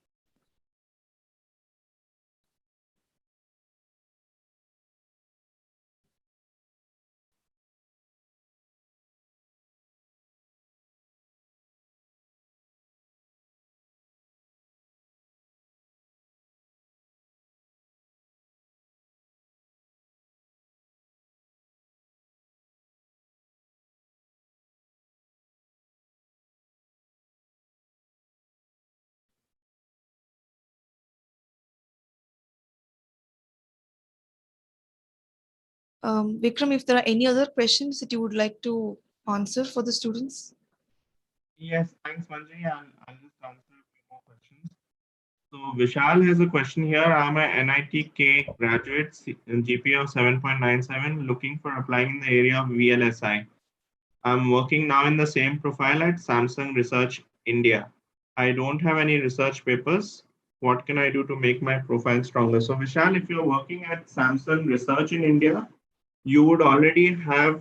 Vikram, if there are any other questions that you would like to answer for the students. Yes, thanks, Manji. I'll just answer a few more questions. So Vishal has a question here. I'm a NITK graduate, GPA of 7.97, looking for applying in the area of VLSI. I'm working now in the same profile at Samsung Research India. I don't have any research papers. What can I do to make my profile stronger? So Vishal, if you're working at Samsung Research in India, you would already have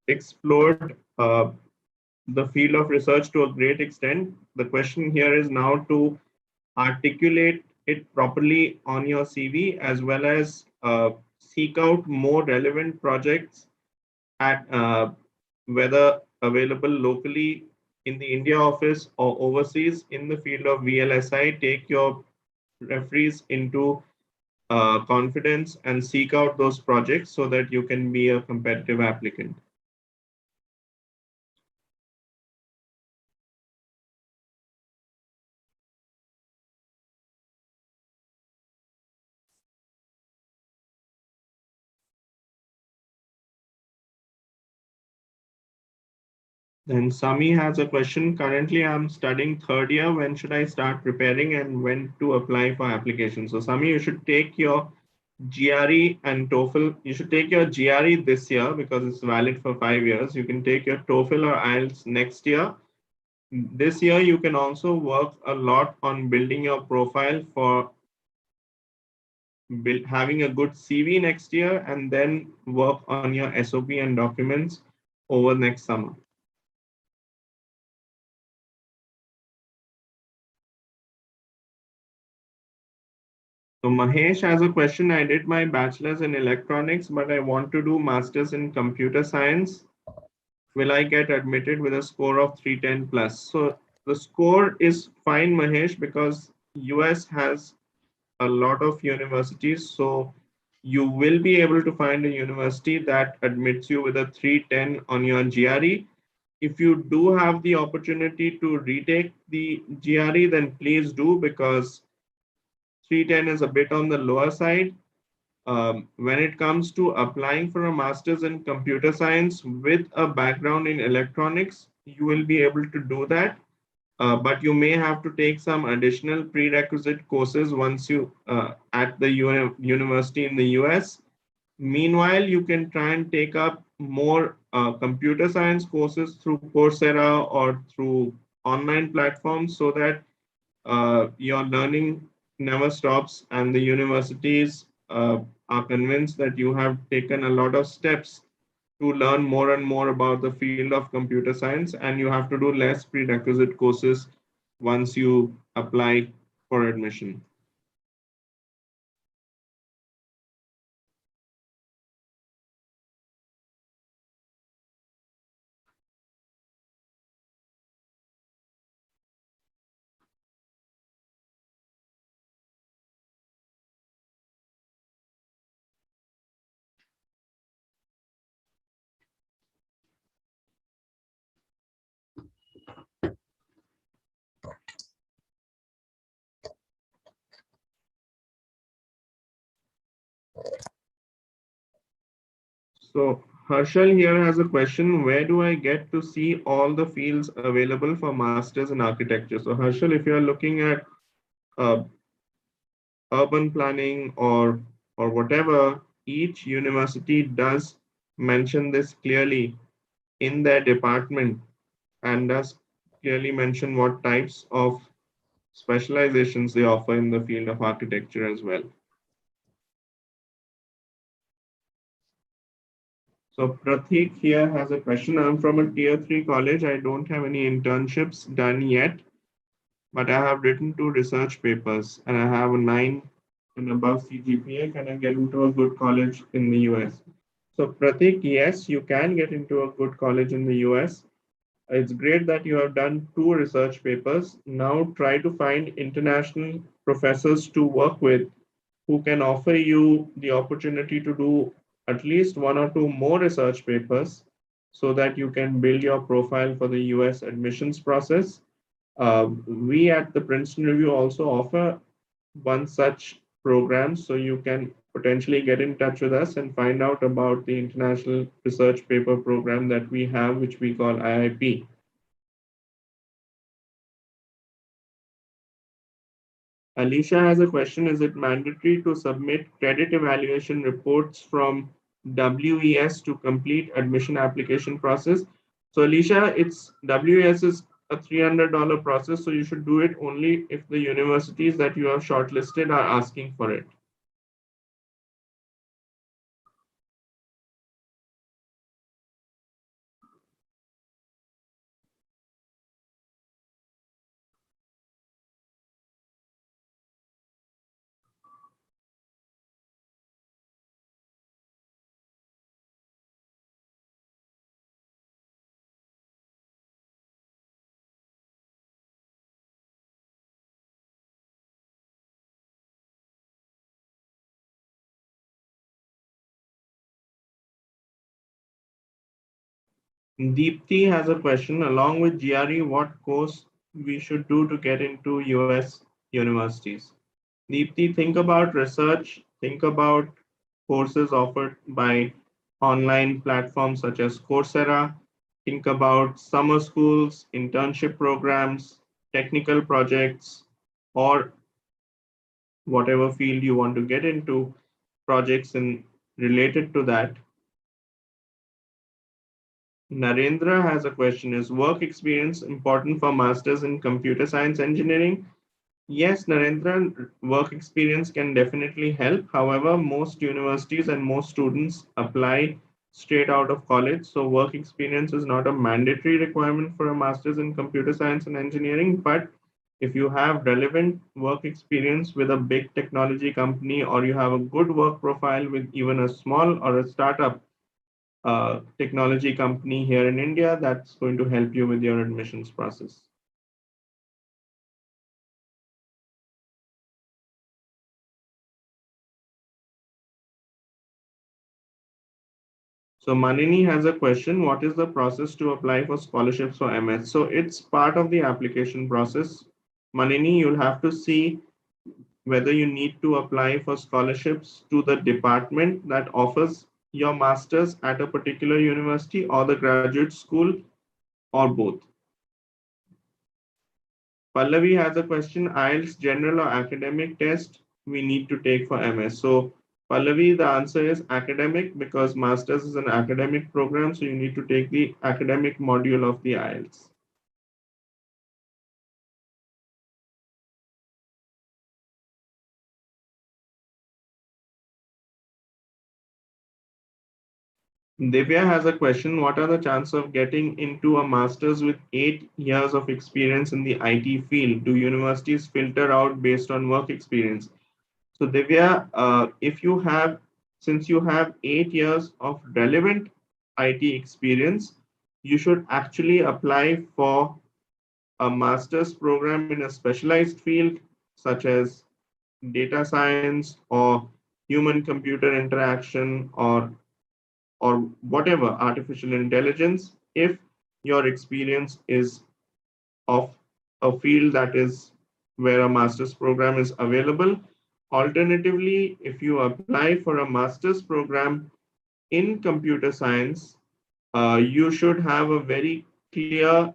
explored the field of research to a great extent. The question here is now to articulate it properly on your CV, as well as seek out more relevant projects at whether available locally in the India office or overseas in the field of VLSI. Take your referees into confidence and seek out those projects so that you can be a competitive applicant. Then Sami has a question. Currently, I'm studying third year. When should I start preparing and when to apply for application? So Sami, you should take your GRE and TOEFL. You should take your GRE this year because it's valid for 5 years. You can take your TOEFL or IELTS next year. This year, you can also work a lot on building your profile for having a good CV next year, and then work on your SOP and documents over next summer. So Mahesh has a question. I did my bachelor's in electronics, but I want to do master's in computer science. Will I get admitted with a score of 310 plus? So the score is fine, Mahesh, because US has a lot of universities. So you will be able to find a university that admits you with a 310 on your GRE. If you do have the opportunity to retake the GRE, then please do, because 310 is a bit on the lower side. When it comes to applying for a master's in computer science with a background in electronics, you will be able to do that. But you may have to take some additional prerequisite courses once you at the university in the US. Meanwhile, you can try and take up more computer science courses through Coursera or through online platforms, so that your learning never stops, and the universities are convinced that you have taken a lot of steps to learn more and more about the field of computer science, and you have to do less prerequisite courses once you apply for admission. So Harshal here has a question: where do I get to see all the fields available for masters in architecture? So Harshal, if you are looking at uh, urban planning or whatever, each university does mention this clearly in their department, and does clearly mention what types of specializations they offer in the field of architecture as well. So Pratik here has a question. I'm from a tier 3 college. I don't have any internships done yet, but I have written 2 research papers and I have a 9 and above CGPA. Can I get into a good college in the US? So Pratik, yes, you can get into a good college in the US. It's great that you have done 2 research papers. Now try to find international professors to work with who can offer you the opportunity to do at least 1 or 2 more research papers, so that you can build your profile for the US admissions process. We at the Princeton Review also offer one such program, so you can potentially get in touch with us and find out about the international research paper program that we have, which we call IIP. Alicia has a question. Is it mandatory to submit credit evaluation reports from WES to complete admission application process? So Alicia, it's WES is a $300 process, so you should do it only if the universities that you have shortlisted are asking for it. Deepthi has a question. Along with GRE, what course we should do to get into US universities? Deepthi, think about research, think about courses offered by online platforms such as Coursera, think about summer schools, internship programs, technical projects, or whatever field you want to get into, projects in related to that. Narendra has a question. Is work experience important for masters in computer science engineering? Yes, Narendra, work experience can definitely help. However, most universities and most students apply straight out of college. So work experience is not a mandatory requirement for a master's in computer science and engineering. But if you have relevant work experience with a big technology company, or you have a good work profile with even a small or a startup technology company here in India, that's going to help you with your admissions process. So Manini has a question, what is the process to apply for scholarships for MS? So it's part of the application process. Manini, you'll have to see whether you need to apply for scholarships to the department that offers your master's at a particular university or the graduate school or both. Pallavi has a question, IELTS general or academic test we need to take for MS. So Pallavi, the answer is academic because master's is an academic program. So you need to take the academic module of the IELTS. Divya has a question. What are the chances of getting into a master's with 8 years of experience in the IT field? Do universities filter out based on work experience? So Divya, since you have 8 years of relevant IT experience, you should actually apply for a master's program in a specialized field such as data science or human computer interaction or whatever artificial intelligence if your experience is of a field that is where a master's program is available. Alternatively, if you apply for a master's program in computer science, you should have a very clear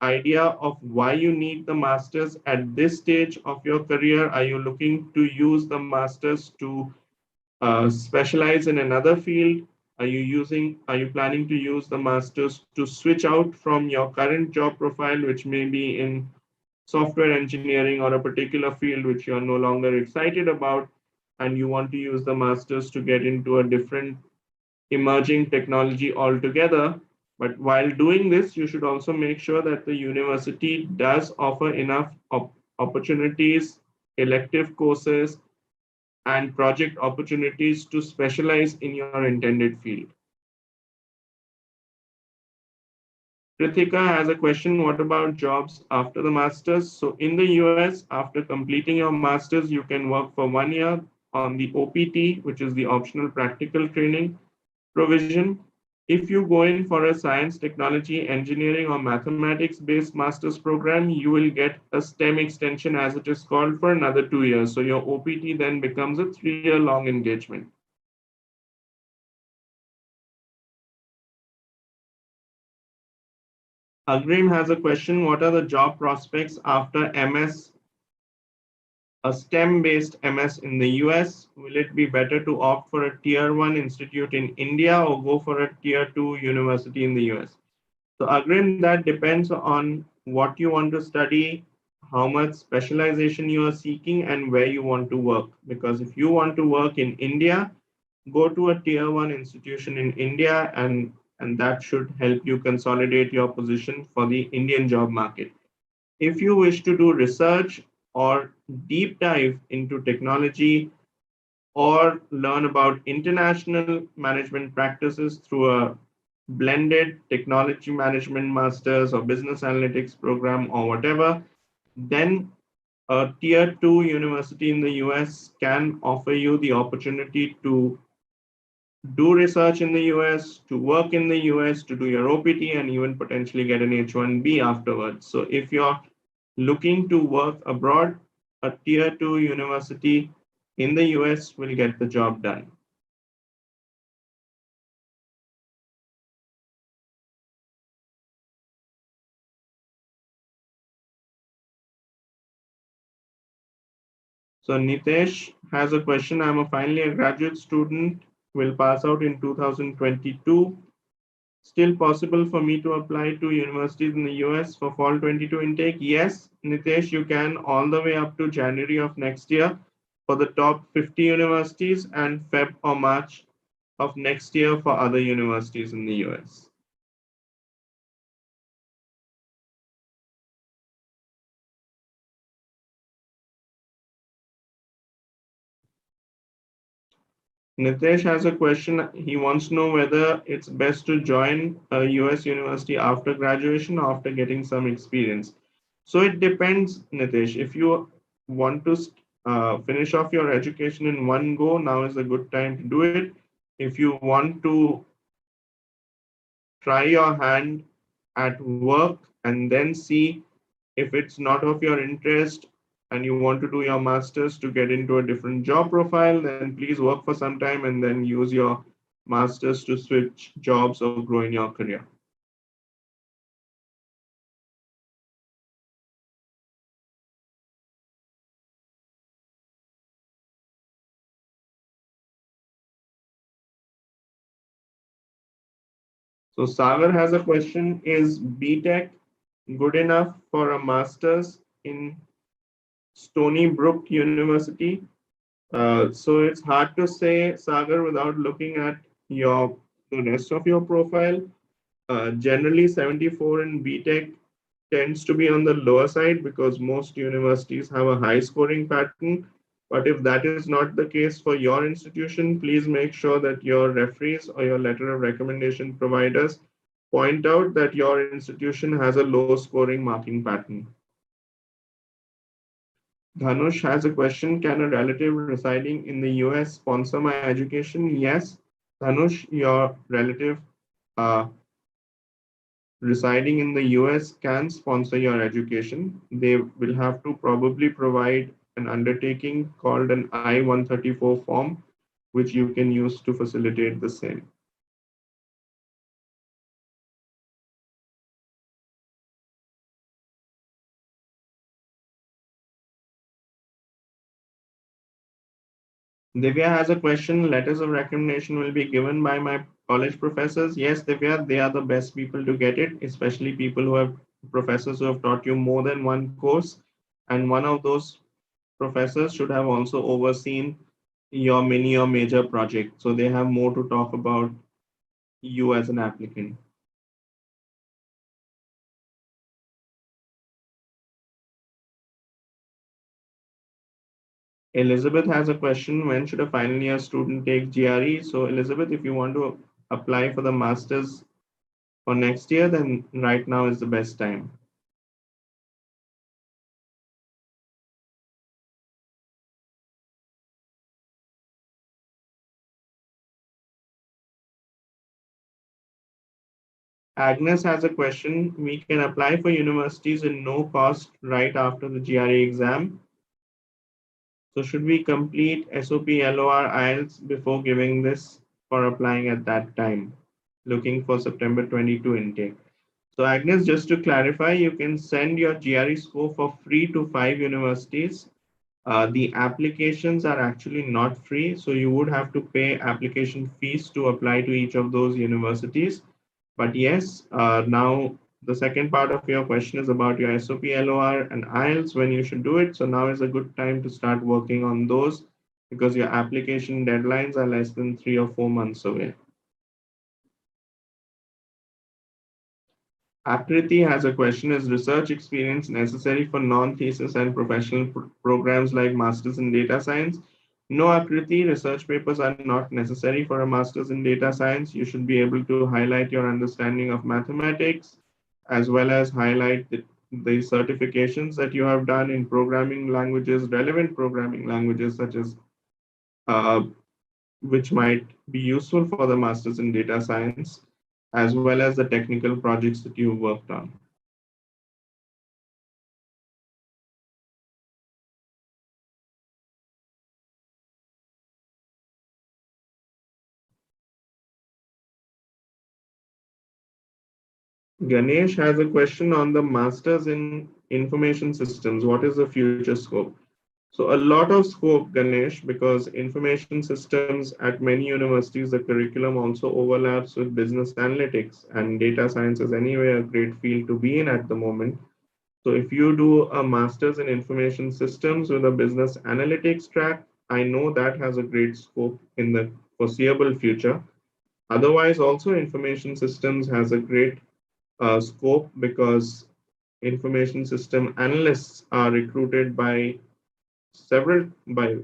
idea of why you need the master's at this stage of your career. Are you looking to use the master's to specialize in another field? Are you planning to use the masters to switch out from your current job profile, which may be in software engineering or a particular field which you are no longer excited about, and you want to use the masters to get into a different emerging technology altogether? But while doing this, you should also make sure that the university does offer enough opportunities, elective courses, and project opportunities to specialize in your intended field. Krithika has a question, what about jobs after the master's? So in the US, after completing your master's, you can work for 1 year on the OPT, which is the optional practical training provision. If you go in for a science, technology, engineering, or mathematics based master's program, you will get a STEM extension as it is called for another 2 years. So your OPT then becomes a 3 year long engagement. Agrim has a question. What are the job prospects after MS, a STEM-based MS in the US? Will it be better to opt for a tier 1 institute in India or go for a tier 2 university in the US? So Agrim, that depends on what you want to study, how much specialization you are seeking, and where you want to work. Because if you want to work in India, go to a tier 1 institution in India, and that should help you consolidate your position for the Indian job market. If you wish to do research or deep dive into technology or learn about international management practices through a blended technology management masters or business analytics program or whatever, then a tier 2 university in the US can offer you the opportunity to do research in the US, to work in the US, to do your OPT, and even potentially get an H-1B afterwards. So if you're looking to work abroad, a tier 2 university in the US will get the job done. So Nitesh has a question. I'm finally a graduate student, will pass out in 2022. Still possible for me to apply to universities in the US for fall 22 intake? Yes, Nitesh, you can all the way up to January of next year for the top 50 universities and Feb or March of next year for other universities in the US. Nitesh has a question. He wants to know whether it's best to join a US university after graduation or after getting some experience. So it depends, Nitesh. If you want to finish off your education in one go, now is a good time to do it. If you want to try your hand at work and then see if it's not of your interest and you want to do your master's to get into a different job profile, then please work for some time and then use your master's to switch jobs or grow in your career. So Sagar has a question: is Btec good enough for a master's in Stony Brook University? So it's hard to say, Sagar, without looking at the rest of your profile. Generally, 74 in Btech tends to be on the lower side because most universities have a high scoring pattern. But if that is not the case for your institution, please make sure that your referees or your letter of recommendation providers point out that your institution has a low scoring marking pattern. Dhanush has a question: can a relative residing in the US sponsor my education? Yes, Dhanush, your relative uh, residing in the US can sponsor your education. They will have to probably provide an undertaking called an I-134 form, which you can use to facilitate the same. Divya has a question: letters of recommendation will be given by my college professors. Yes, Divya, they are the best people to get it, especially people who have professors who have taught you more than one course. And one of those professors should have also overseen your mini or major project. So they have more to talk about you as an applicant. Elizabeth has a question: when should a final year student take GRE? So Elizabeth, if you want to apply for the masters for next year, then right now is the best time. Agnes has a question: we can apply for universities in no cost right after the GRE exam. So should we complete SOP, LOR, IELTS before giving this for applying at that time? Looking for September 22 intake. So Agnes, just to clarify, you can send your GRE score for free to 5 universities. The applications are actually not free, so you would have to pay application fees to apply to each of those universities. But yes, now the second part of your question is about your SOP, LOR, and IELTS, when you should do it. So now is a good time to start working on those because your application deadlines are less than 3 or 4 months away. Akriti has a question: is research experience necessary for non-thesis and professional programs like Masters in Data Science? No, Akriti, research papers are not necessary for a Masters in Data Science. You should be able to highlight your understanding of mathematics as well as highlight the certifications that you have done in programming languages, relevant programming languages such as uh, which might be useful for the Masters in Data Science, as well as the technical projects that you worked on. Ganesh has a question on the Masters in Information Systems. What is the future scope? So a lot of scope, Ganesh, because information systems at many universities, the curriculum also overlaps with business analytics, and data science is anyway a great field to be in at the moment. So if you do a master's in information systems with a business analytics track, I know that has a great scope in the foreseeable future. Otherwise, also information systems has a great scope because information system analysts are recruited by several by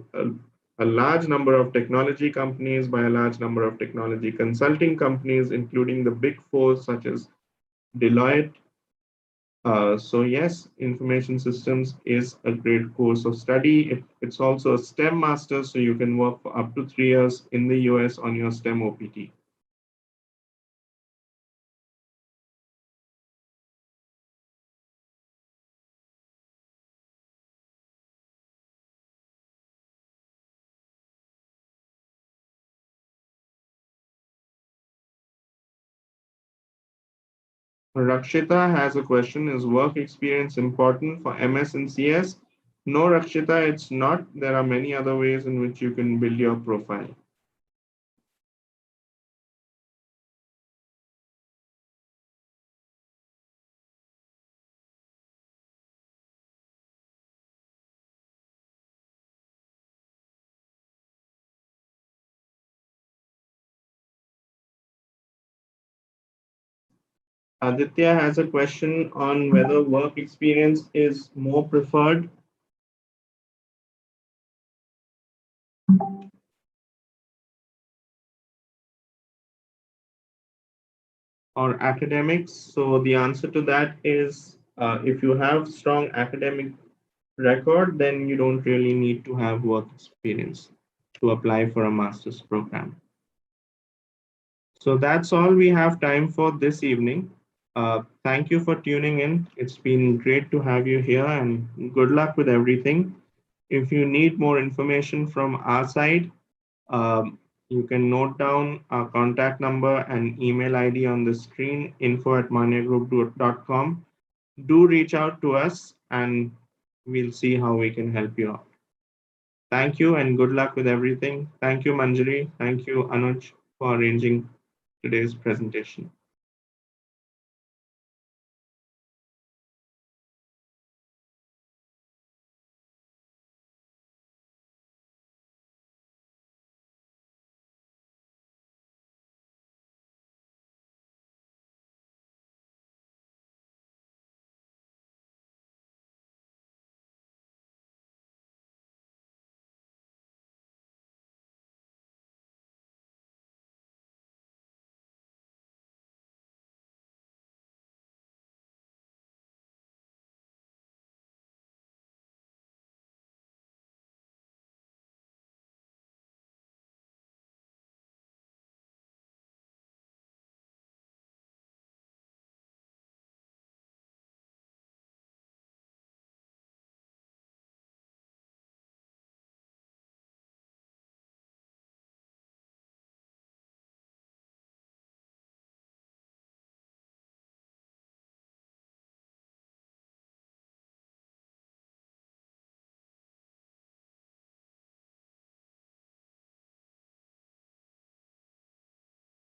a large number of technology companies, by a large number of technology consulting companies, including the big four such as Deloitte. So yes, information systems is a great course of study. It's also a STEM master, so you can work for up to 3 years in the US on your STEM OPT. Rakshita has a question. Is work experience important for MS and CS? No, Rakshita, it's not. There are many other ways in which you can build your profile. Aditya has a question on whether work experience is more preferred or academics. So the answer to that is if you have strong academic record, then you don't really need to have work experience to apply for a master's program. So that's all we have time for this evening. Thank you for tuning in. It's been great to have you here and good luck with everything. If you need more information from our side, you can note down our contact number and email ID on the screen, info@maniagroup.com. Do reach out to us and we'll see how we can help you out. Thank you and good luck with everything. Thank you, Manjari. Thank you, Anuj, for arranging today's presentation.